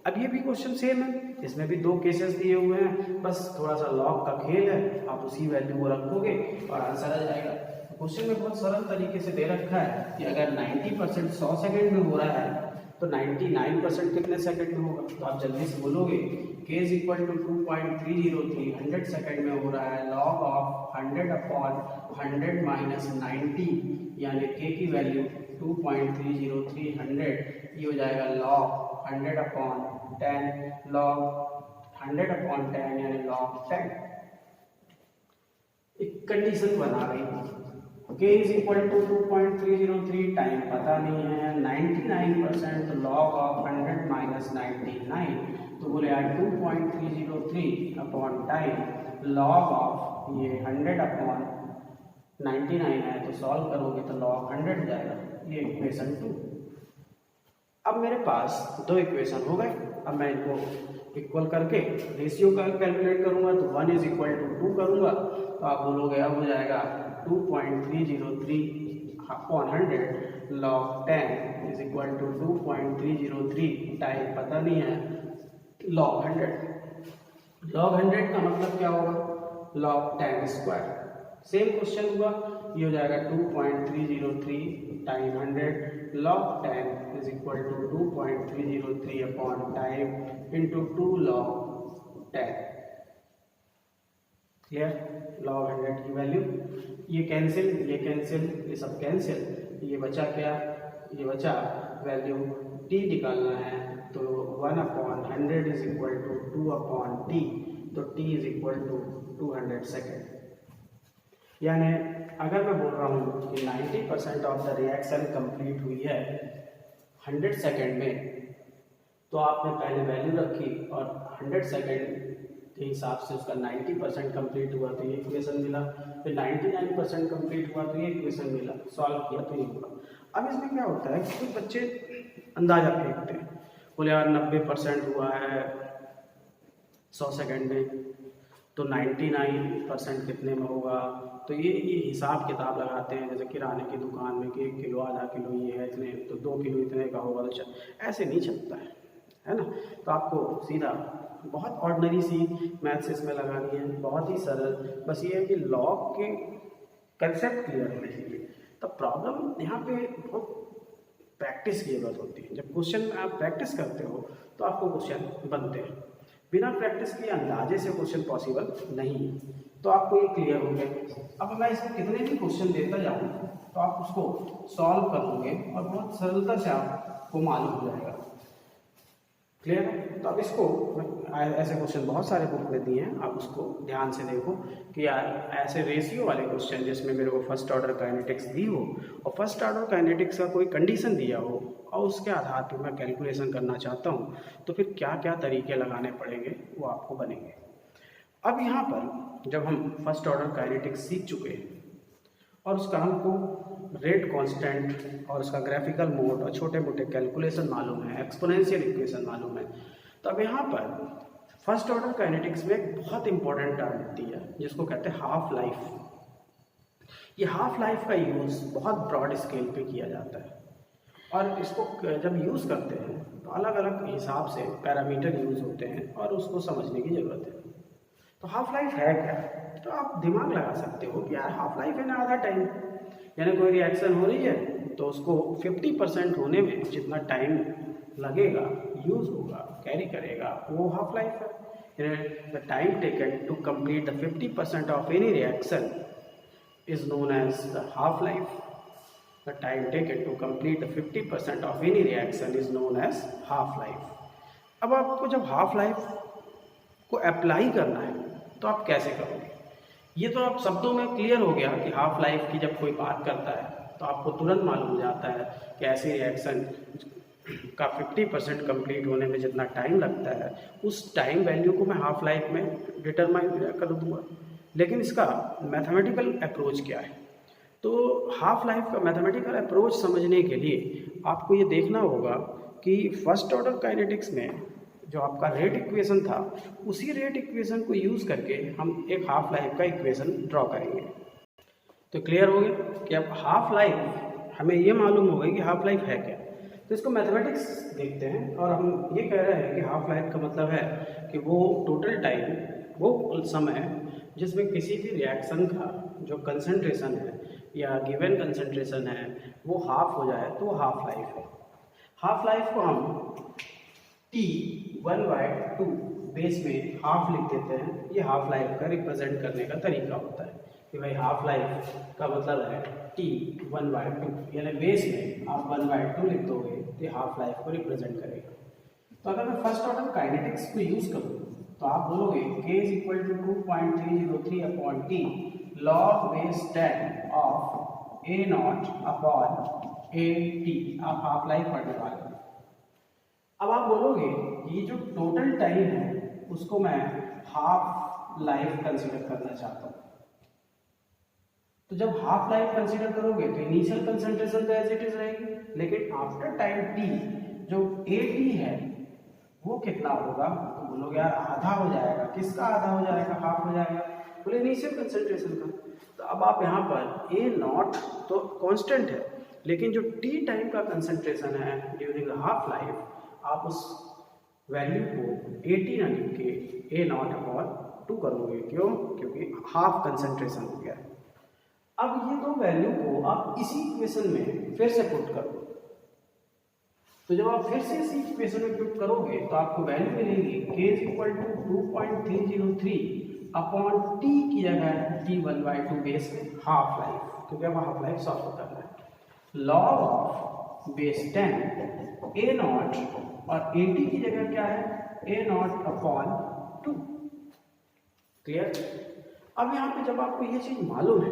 अब ये भी क्वेश्चन सेम है, इसमें भी 2 केसेस दिए हुए हैं, बस थोड़ा सा लॉग का खेल है, आप उसी वैल्यू को रखोगे और आंसर आ जाएगा। क्वेश्चन में बहुत सरल तरीके से दे रखा है कि अगर 90% 100 सेकंड में हो रहा है तो 99% कितने सेकंड में होगा। तो आप जल्दी से बोलोगे k is equal to 2.303 100 second में हो रहा है, लॉग ऑफ 100 अपॉन 100 माइनस 90 यानी k की वैल्यू 2.303 100, ये हो जाएगा लॉग 100 अपॉन 10, लॉग 100 अपॉन 10 यानी लॉग 10। एक कंडीशन बना रही k is equal to 2.303, time पता नहीं है, 99% लॉग ऑफ 100 माइनस 99, तो बोले यार 2.303 अपॉन टाइम लॉग ऑफ ये 100 अपॉन 99 है, तो सॉल्व करोगे तो लॉग 100 जाएगा, ये इक्वेशन 2। अब मेरे पास 2 इक्वेशन हो गए, अब मैं इनको इक्वल करके रेशियो का कैलकुलेट करूंगा तो 1 इज इक्वल टू 2 करूंगा, तो आप बोलोगे अब हो जाएगा 2.303 upon 100 log 10 is equal to 2.303, time पता नहीं है, लॉग 100। लॉग 100 का मतलब क्या होगा, लॉग 10 स्क्वायर। सेम क्वेश्चन हुआ, ये हो जाएगा 2.303 time 100 log 10 is equal to 2.303 upon time into 2 log 10। Clear? Log 100 की वैल्यू, ये कैंसिल, ये सब कैंसिल, ये बचा क्या, ये बचा वैल्यू t निकालना है, तो 1 upon 100 is equal to 2 upon t, तो t is equal to 200 second. यानी अगर मैं बोल रहा हूँ कि 90% ऑफ द रिएक्शन कंप्लीट हुई है 100 सेकेंड में, तो आपने पहले वैल्यू रखी और 100 सेकेंड के हिसाब से उसका 90% कंप्लीट हुआ तो ये इक्वेशन मिला, फिर 99% कंप्लीट हुआ तो ये इक्वेशन मिला, सॉल्व किया तो ये हुआ। अब इसमें क्या होता है कि कुछ बच्चे अंदाजा फेंकते हैं, बोले यार 90% हुआ है 100 सेकेंड में, तो 99% कितने में होगा, तो ये हिसाब किताब लगाते हैं, जैसे किराने की दुकान में कि 1 किलो आधा किलो ये है इतने, तो 2 किलो इतने का होगा, तो ऐसे नहीं चलता है ना। तो आपको सीधा बहुत ऑर्डिनरी सी मैथ्स इसमें लगानी है, बहुत ही सरल, बस ये है कि लॉग के कंसेप्ट क्लियर होने चाहिए। तो प्रॉब्लम यहाँ पे बहुत प्रैक्टिस की जरूरत होती है। जब क्वेश्चन में आप प्रैक्टिस करते हो तो आपको क्वेश्चन बनते हैं, बिना प्रैक्टिस के अंदाजे से क्वेश्चन पॉसिबल नहीं, तो आपको ये क्लियर हो गया। अब मैं इसमें कितने भी क्वेश्चन देता जाऊँ तो आप उसको सॉल्व करोगे और बहुत सरलता से आपको मालूम हो जाएगा। क्लियर है? तो अब इसको ऐसे क्वेश्चन बहुत सारे बुक में दिए हैं, आप उसको ध्यान से देखो कि यार ऐसे रेशियो वाले क्वेश्चन जिसमें मेरे को फर्स्ट ऑर्डर काइनेटिक्स दी हो और फर्स्ट ऑर्डर काइनेटिक्स का कोई कंडीशन दिया हो और उसके आधार पर मैं कैलकुलेशन करना चाहता हूँ, तो फिर क्या क्या तरीके लगाने पड़ेंगे वो आपको बनेंगे। अब यहाँ पर जब हम फर्स्ट ऑर्डर काइनेटिक्स सीख चुके हैं और उसका हमको रेट कांस्टेंट और उसका ग्राफिकल मोड और छोटे मोटे कैलकुलेशन मालूम है, एक्सपोनेंशियल इक्वेशन मालूम है, तो अब यहाँ पर फर्स्ट ऑर्डर काइनेटिक्स में एक बहुत इंपॉर्टेंट टर्म होती है जिसको कहते हैं हाफ लाइफ। ये हाफ लाइफ का यूज़ बहुत ब्रॉड स्केल पे किया जाता है और इसको जब यूज़ करते हैं तो अलग अलग हिसाब से पैरामीटर यूज़ होते हैं और उसको समझने की ज़रूरत है। तो हाफ लाइफ है क्या, तो आप दिमाग लगा सकते हो कि यार हाफ लाइफ है ना आधा टाइम, यानी कोई रिएक्शन हो रही है तो उसको 50% होने में जितना टाइम लगेगा, यूज़ होगा, कैरी करेगा, वो हाफ लाइफ है। The time taken to complete the 50% of any reaction is known as the half life. The time taken to complete the 50% of any reaction is known as half life. अब आपको जब हाफ लाइफ को अप्लाई करना है तो आप कैसे करोगे, ये तो आप शब्दों में क्लियर हो गया कि हाफ लाइफ की जब कोई बात करता है तो आपको तुरंत मालूम हो जाता है कि ऐसी रिएक्शन का 50% कंप्लीट होने में जितना टाइम लगता है उस टाइम वैल्यू को मैं हाफ लाइफ में डिटरमाइन कर दूंगा। लेकिन इसका मैथमेटिकल अप्रोच क्या है? तो हाफ लाइफ का मैथमेटिकल अप्रोच समझने के लिए आपको ये देखना होगा कि फर्स्ट ऑर्डर काइनेटिक्स में जो आपका रेट इक्वेशन था उसी रेट इक्वेशन को यूज़ करके हम एक हाफ लाइफ का इक्वेशन ड्रॉ करेंगे। तो क्लियर हो गया कि अब हाफ लाइफ हमें ये मालूम हो गई कि हाफ लाइफ है क्या। तो इसको मैथमेटिक्स देखते हैं और हम ये कह रहे हैं कि हाफ लाइफ का मतलब है कि वो टोटल टाइम, वो समय जिसमें किसी भी रिएक्शन का जो कंसंट्रेशन है या गिवन कंसंट्रेशन है वो हाफ हो जाए तो वो हाफ लाइफ है। हाफ लाइफ को हम T1/2 बेस में हाफ लिख देते हैं। ये हाफ लाइफ का रिप्रेजेंट करने का तरीका होता है कि भाई हाफ लाइफ का मतलब है T1/2, यानी बेस में आप 1/2 लिख दोगे तो हाफ लाइफ को रिप्रेजेंट करेगा। तो अगर मैं फर्स्ट ऑर्डर काइनेटिक्स को यूज करूँ तो आप बोलोगे k = 2.303/T log base 10 of A0/AT। आप हाफ लाइफ पढ़ने वाले हैं। अब आप बोलोगे ये जो टोटल टाइम है उसको मैं हाफ लाइफ कंसीडर करना चाहता हूँ। तो जब हाफ लाइफ कंसीडर करोगे तो इनिशियल कंसंट्रेशन तो एज इट इज रहेगी, लेकिन आफ्टर टाइम टी जो AT है वो कितना होगा? तो बोलोगे यार आधा हो जाएगा। किसका आधा हो जाएगा? हाफ हो जाएगा। बोले इनिशियल कंसंट्रेशन का। तो अब आप यहाँ पर A0 तो कांस्टेंट है, लेकिन जो T टाइम का कंसंट्रेशन है ड्यूरिंग हाफ लाइफ, आप उस वैल्यू को AT ना लिख के A0/2 करोगे। क्यों? क्योंकि हाफ कंसंट्रेशन हो गया। अब ये दो वैल्यू को आप इसी इक्वेशन में फिर से पुट करो। तो जब आप फिर से इसी इक्वेशन में पुट करोगे तो आपको वैल्यू मिलेगी k = 2.303/T की जगह T1/2 बेस में हाफ लाइफ, क्योंकि अब हाफ लाइफ सॉल्व करना है। लॉग ऑफ बेस 10 A0 और AT की जगह क्या है? A0/2। क्लियर? अब यहाँ पे जब आपको ये चीज मालूम है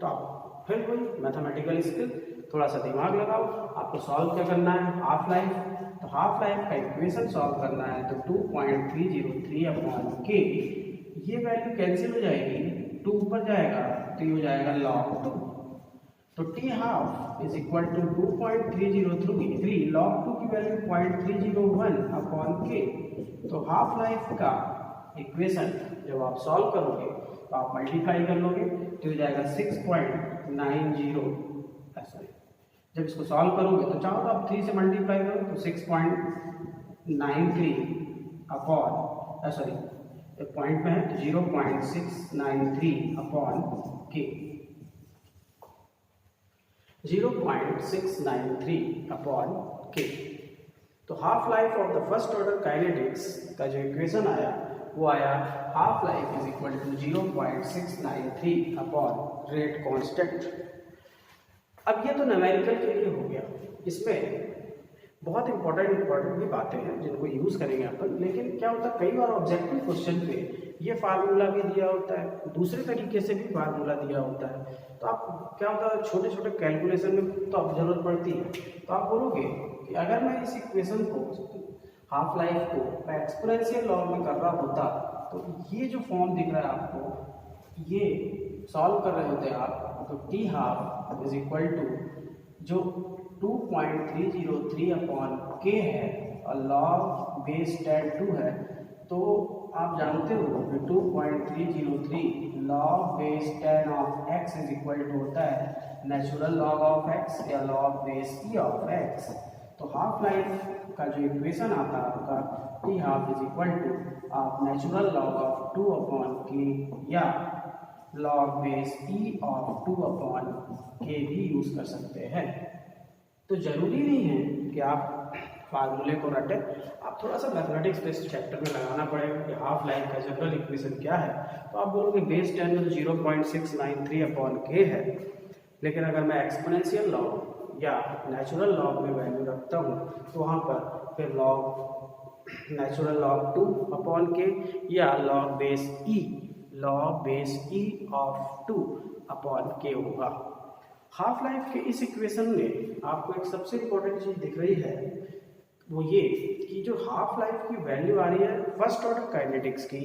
तो आप फिर वही मैथमेटिकल स्किल, थोड़ा सा दिमाग लगाओ। आपको सॉल्व क्या करना है? Half life. तो हाफ लाइफ का इक्वेशन सॉल्व करना है तो 2.303/K, ये वैल्यू कैंसिल हो जाएगी, 2 ऊपर जाएगा तो ये हो जाएगा log 2। तो T हाफ = 2.303 log 2 की वैल्यू 0.301/K। तो हाफ लाइफ का इक्वेशन जब आप सॉल्व करोगे तो आप मल्टीप्लाई कर लोगे तो हो जाएगा 6.90। सॉरी, जब इसको सॉल्व करोगे तो चाहो तो आप 3 से मल्टीप्लाई करो तो 6.93 सॉरी पॉइंट में है तो 0.693/K, 0.693/K। तो half life of the first order kinetics का जो इक्वेशन आया वो आया हाफ लाइफ = 0.693/रेट कांस्टेंट। अब ये तो न्यूमेरिकल के लिए हो गया। इसमें बहुत इंपॉर्टेंट भी बातें हैं जिनको यूज करेंगे अपन। लेकिन क्या होता है, कई बार ऑब्जेक्टिव क्वेश्चन पे ये फार्मूला भी दिया होता है, दूसरे तरीके से भी फार्मूला दिया होता है। तो आप क्या होता है, छोटे छोटे कैलकुलेशन में तो आप जरूरत पड़ती है। तो आप बोलोगे कि अगर मैं इस इक्वेशन को, हाफ लाइफ को मैं एक्सपोनेंशियल लॉ में कर रहा होता तो ये जो फॉर्म दिख रहा है आपको, ये सॉल्व कर रहे होते आप तो T हाफ = जो 2.303/K है और log बेस 10 है, तो आप जानते हो कि 2.303 log बेस 10 ऑफ x होता है नेचुरल लॉग ऑफ x या log base e of x। तो हाफ लाइफ का जो इक्वेशन आता है आपका T हाफ = आप नेचुरल लॉग ऑफ 2/K या log base e of 2/K भी यूज कर सकते हैं। तो जरूरी नहीं है कि आप फार्मूले को रटें, आप थोड़ा सा मैथमेटिक्स पे इस चैप्टर में लगाना पड़ेगा कि हाफ लाइफ का जनरल इक्वेशन क्या है। तो आप बोलोगे बेस 10 में तो 0.693/K है, लेकिन अगर मैं एक्सपोनेंशियल लॉग या नेचुरल लॉग में वैल्यू रखता हूँ तो वहाँ पर फिर लॉग नेचुरल लॉग 2/K या log base e of 2/K होगा। हाफ लाइफ के इस इक्वेशन में आपको एक सबसे इम्पोर्टेंट चीज दिख रही है वो ये कि जो हाफ लाइफ की वैल्यू आ रही है फर्स्ट ऑर्डर काइनेटिक्स की,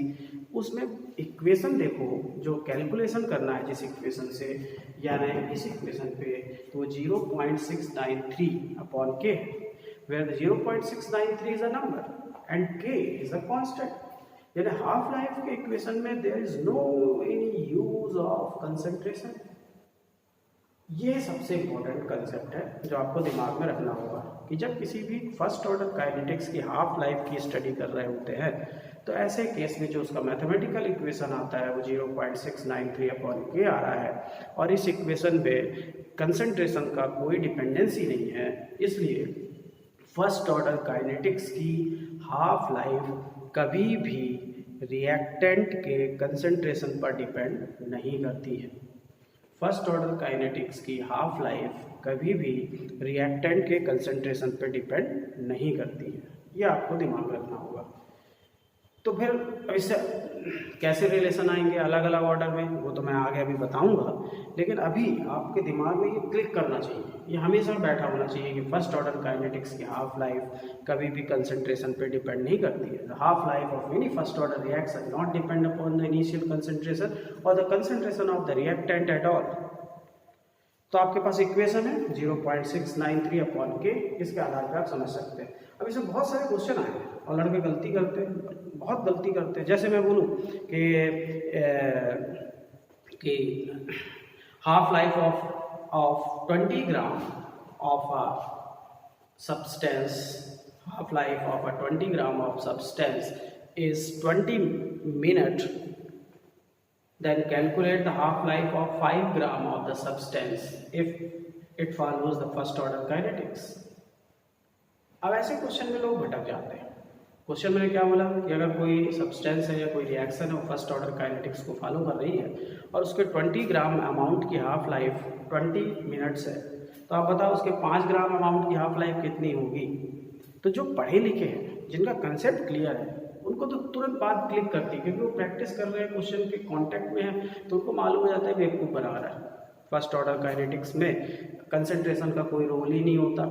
उसमें इक्वेशन देखो जो कैलकुलेशन करना है जिस इक्वेशन से, यानी इस इक्वेशन पे, तो 0.693 upon K, where 0.693 is a number and K is a constant. यानी हाफ लाइफ के इक्वेशन में there is no any use of concentration. ये सबसे इम्पोर्टेंट कंसेप्ट है जो आपको दिमाग में रखना होगा कि जब किसी भी फर्स्ट ऑर्डर काइनेटिक्स की हाफ लाइफ की स्टडी कर रहे होते हैं तो ऐसे केस में जो उसका मैथमेटिकल इक्वेशन आता है वो 0.693 अपॉन के आ रहा है, और इस इक्वेशन पे कंसंट्रेशन का कोई डिपेंडेंसी नहीं है। इसलिए फर्स्ट ऑर्डर काइनेटिक्स की हाफ लाइफ कभी भी रिएक्टेंट के कंसंट्रेशन पर डिपेंड नहीं करती है। फर्स्ट ऑर्डर काइनेटिक्स की हाफ लाइफ कभी भी रिएक्टेंट के कंसंट्रेशन पर डिपेंड नहीं करती है, ये आपको दिमाग रखना होगा। तो फिर इससे कैसे रिलेशन आएंगे अलग अलग ऑर्डर में, वो तो मैं आगे अभी बताऊंगा, लेकिन अभी आपके दिमाग में ये क्लिक करना चाहिए, ये हमेशा बैठा होना चाहिए कि फर्स्ट ऑर्डर काइनेटिक्स की हाफ लाइफ कभी भी कंसंट्रेशन पे डिपेंड नहीं करती है। The half life of any first order reaction not depend upon the initial concentration और the concentration of the reactant at all. तो आपके पास इक्वेशन है 0.693 अपॉन के, इसके आधार पर आप समझ सकते हैं। अब इसमें बहुत सारे क्वेश्चन आए हैं और लड़के गलती करते हैं, बहुत गलती करते हैं। जैसे मैं बोलूँ कि half life of 20 gram of a substance, half life of a 20 gram of substance is 20 minute, then calculate the half life of 5 gram of the substance if it follows the first order kinetics। अब ऐसे क्वेश्चन में लोग भटक जाते हैं। क्वेश्चन मैंने क्या बोला कि अगर कोई सब्सटेंस है या कोई रिएक्शन है वो फर्स्ट ऑर्डर काइनेटिक्स को फॉलो कर रही है और उसके 20 ग्राम अमाउंट की हाफ लाइफ 20 मिनट्स है, तो आप बताओ उसके 5 ग्राम अमाउंट की हाफ लाइफ कितनी होगी। तो जो पढ़े लिखे हैं, जिनका कंसेप्ट क्लियर है, उनको तो तुरंत बात क्लिक करती है, क्योंकि वो प्रैक्टिस कर रहे हैं, क्वेश्चन के कांटेक्ट में है, तो उनको मालूम हो जाता है बेवकूफ़ बना रहा है। फर्स्ट ऑर्डर काइनेटिक्स में कंसंट्रेशन का कोई रोल ही नहीं होता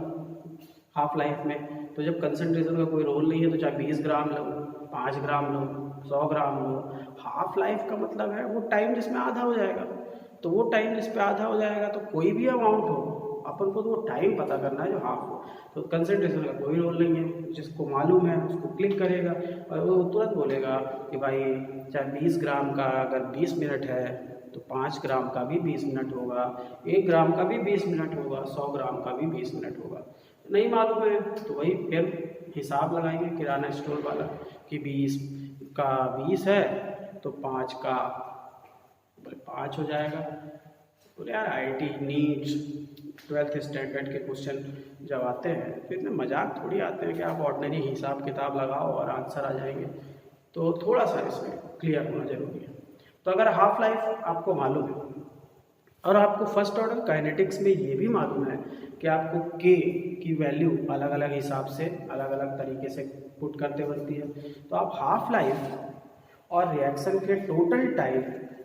हाफ लाइफ में। तो जब कंसंट्रेशन का कोई रोल नहीं है तो चाहे 20 ग्राम लो, 5 ग्राम लो, 100 ग्राम लो, हाफ लाइफ का मतलब है वो टाइम जिसमें आधा हो जाएगा। तो वो टाइम जिस पे आधा हो जाएगा, तो कोई भी अमाउंट हो, अपन को तो वो टाइम पता करना है जो हाफ हो। तो कंसंट्रेशन का कोई रोल नहीं है, जिसको मालूम है उसको क्लिक करेगा और वो तुरंत बोलेगा कि भाई चाहे 20 ग्राम का अगर 20 मिनट है तो 5 ग्राम का भी 20 मिनट होगा, 1 ग्राम का भी 20 मिनट होगा, 100 ग्राम का भी 20 मिनट होगा। नहीं मालूम है तो वही फिर हिसाब लगाएंगे किराना स्टोर वाला कि 20 का 20 है तो 5 का 5 हो जाएगा। बोले यार IIT नीट 12th स्टैंडर्ड के क्वेश्चन जब आते हैं तो इतने मजाक थोड़ी आते हैं कि आप ऑर्डिनरी हिसाब किताब लगाओ और आंसर आ जाएंगे। तो थोड़ा सा इसमें क्लियर होना जरूरी है। तो अगर हाफ लाइफ आपको मालूम है और आपको फर्स्ट ऑर्डर काइनेटिक्स में ये भी मालूम है कि आपको के की वैल्यू अलग अलग हिसाब से अलग अलग तरीके से पुट करते बनती है, तो आप हाफ लाइफ और रिएक्शन के टोटल टाइम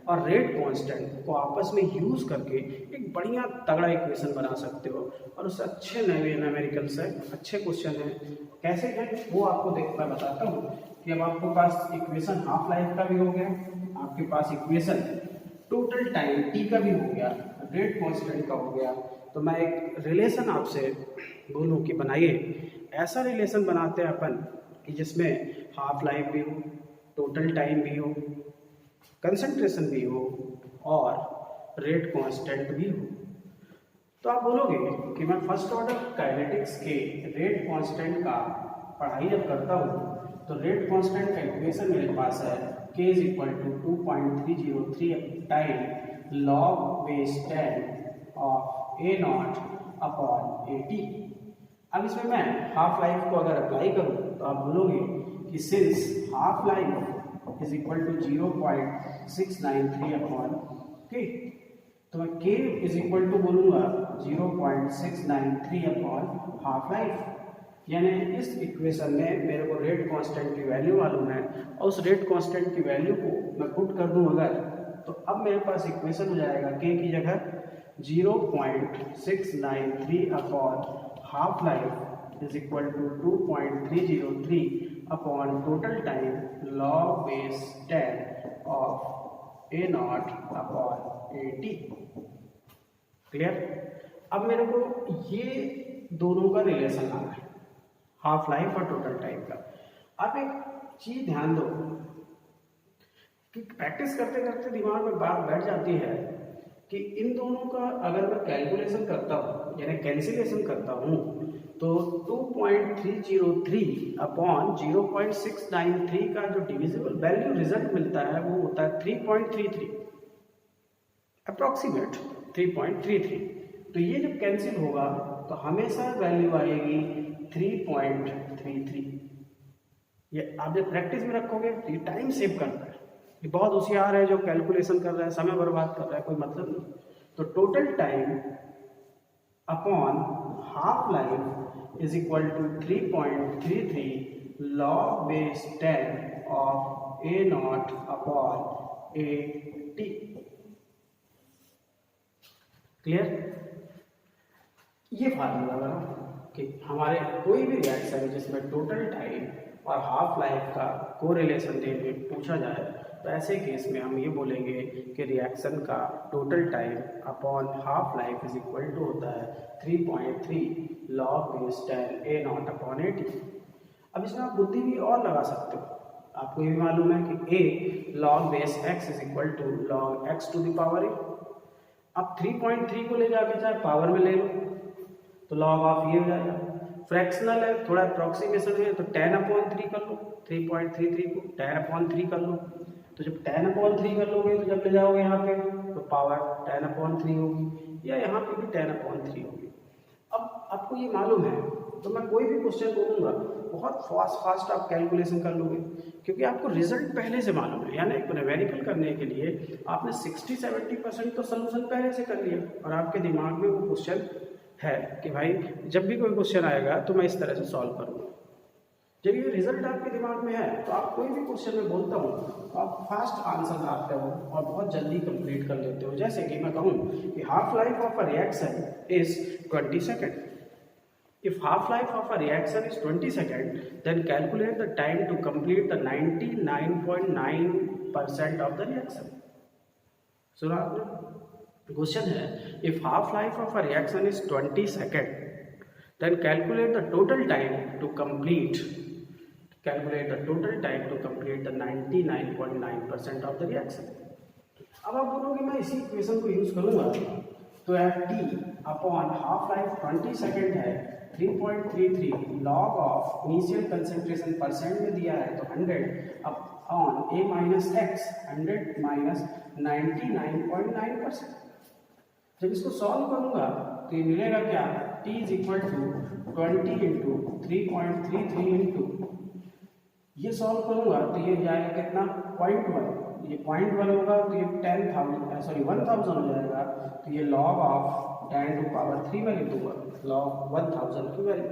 और रेट कांस्टेंट को आपस में यूज़ करके एक बढ़िया तगड़ा इक्वेशन बना सकते हो। और उससे अच्छे न्यूमेरिकल्स है, अच्छे क्वेश्चन हैं। कैसे हैं वो आपको देख मैं बताता हूँ कि अब आपके पास इक्वेशन हाफ लाइफ का भी हो गया, आपके पास इक्वेशन टोटल टाइम टी का भी हो गया, रेट कांस्टेंट का हो गया। तो मैं एक रिलेशन आपसे बोलूँ कि बनाइए, ऐसा रिलेशन बनाते हैं अपन कि जिसमें हाफ लाइफ भी हो, टोटल टाइम भी हो, कंसंट्रेशन भी हो और रेट कांस्टेंट भी हो। तो आप बोलोगे कि मैं फर्स्ट ऑर्डर काइनेटिक्स के रेट कांस्टेंट का पढ़ाई जब करता हूँ तो रेट कांस्टेंट का इक्वेशन मेरे पास है k is equal to 2.303 time log base 10 of a naught upon at। अब इसमें मैं हाफ लाइफ को अगर अप्लाई करूँ तो आप बोलोगे कि since half life is equal to 0.693 upon k, तो मैं k इज इक्वल टू बोलूँगा 0.693 अपॉन हाफ लाइफ। यानी इस इक्वेशन में मेरे को रेट कांस्टेंट की वैल्यू मालूम है और उस रेट कांस्टेंट की वैल्यू को मैं पुट कर दूं अगर, तो अब मेरे पास इक्वेशन हो जाएगा k की जगह 0.693 upon half life is equal to 2.303 upon total time log base 10 of A naught upon A T. Clear? अब मेरे को ये दोनों का रिलेशन लाना है, हाफ लाइफ और टोटल टाइम का। अब एक चीज ध्यान दो कि प्रैक्टिस करते करते दिमाग में बात बैठ जाती है कि इन दोनों का अगर मैं कैलकुलेशन करता हूँ यानी कैंसिलेशन करता हूँ तो 2.303 अपॉन 0.693 का जो डिविजिबल वैल्यू रिजल्ट मिलता है वो होता है 3.33, अप्रॉक्सीमेट 3.33। तो ये जब कैंसिल होगा तो हमेशा वैल्यू आएगी 3.33। ये आप जब प्रैक्टिस में रखोगे तो ये टाइम सेव करता है। ये बहुत होशियार है जो कैलकुलेशन कर रहा है, समय बर्बाद कर रहा है, कोई मतलब नहीं। तो total time upon half life is equal to 3.33 log base 10 of A naught upon A T. Clear? ये फार्मूला बना कि हमारे कोई भी रिएक्शन जिसमें टोटल टाइम और हाफ लाइफ का कोरिलेशन देके पूछा जाए तो ऐसे केस में हम ये बोलेंगे कि रिएक्शन का total time upon half life is equal to होता है 3.3 log base 10 a naught upon A t. अब इसमें आप बुद्धि भी और लगा सकते हो। आपको ये भी मालूम है कि a log base x is equal to log x to the power a। अब 3.3 को ले जाके चाहे पावर में ले लो तो लॉग ऑफ ये हो जाएगा। फ्रैक्शनल है, थोड़ा अप्रॉक्सीमेशन है तो 10/3 कर लो, 3.33 को 10/3 कर लो। तो जब 10/3 कर लोगे तो जब ले जाओगे यहाँ पे तो पावर 10/3 होगी या यहाँ पे भी 10/3 होगी। अब आपको ये मालूम है तो मैं कोई भी क्वेश्चन बोलूँगा बहुत फास्ट आप कैलकुलेशन कर लोगे क्योंकि आपको रिजल्ट पहले से मालूम है। यानी न्यूमेरिकल करने के लिए आपने 60-70% तो सोल्यूशन पहले से कर लिया और आपके दिमाग में वो क्वेश्चन है कि भाई जब भी कोई क्वेश्चन आएगा तो मैं इस तरह से सॉल्व करूँगा। जब ये रिजल्ट आपके दिमाग में है तो आप कोई भी क्वेश्चन में बोलता हूँ तो आप फास्ट आंसर लाते हो और बहुत जल्दी कंप्लीट कर लेते हो। जैसे कि मैं कहूँ कि half life of a reaction is 20 second. If half life of a reaction is 20 seconds, then calculate the time to complete the 99.9% of the reaction. सुना आपने? क्वेश्चन है if half life of a reaction is 20 seconds, then calculate the total time to complete the 99.9% of the reaction. अब आप बोलोगे मैं इसी इक्वेशन को यूज करूंगा तो T upon half life 20 second है 3.33 log of initial concentration percent में दिया है तो 100 upon a minus x 100 minus 99.9%। जब इसको सॉल्व करूंगा तो ये मिलेगा क्या t is equal to 20 into 3.33 into ये सॉल्व करूंगा तो ये जाएगा कितना 0.1। ये 0.1 होगा तो ये 10,000 हो जाएगा तो ये लॉग ऑफ 10 टू पावर 3 में लिख दूंगा लॉग 1000 की वैल्यू।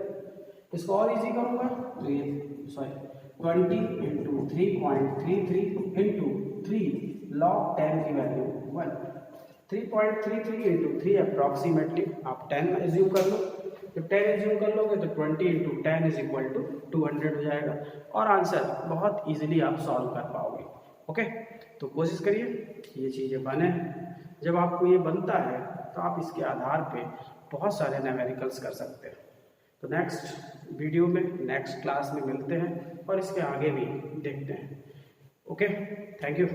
इसको और इजी करूंगा तो ये 20 इंटू 3.33 इंटू 3 लॉग 10 की वैल्यू 1। 3.33 इंटू 3 अप्रॉक्सीमेटली आप 10 एज्यूम कर लो। जब 10 एज्यूम कर लोगे तो 20 इंटू 10 इज इक्वल टू 200 हो जाएगा और आंसर बहुत इजीली आप सॉल्व कर पाओगे। ओके, तो कोशिश करिए ये चीज़ें बने। जब आपको ये बनता है तो आप इसके आधार पे बहुत सारे न्यूमेरिकल्स कर सकते हैं। तो नेक्स्ट वीडियो में नेक्स्ट क्लास में मिलते हैं और इसके आगे भी देखते हैं। Okay, thank you.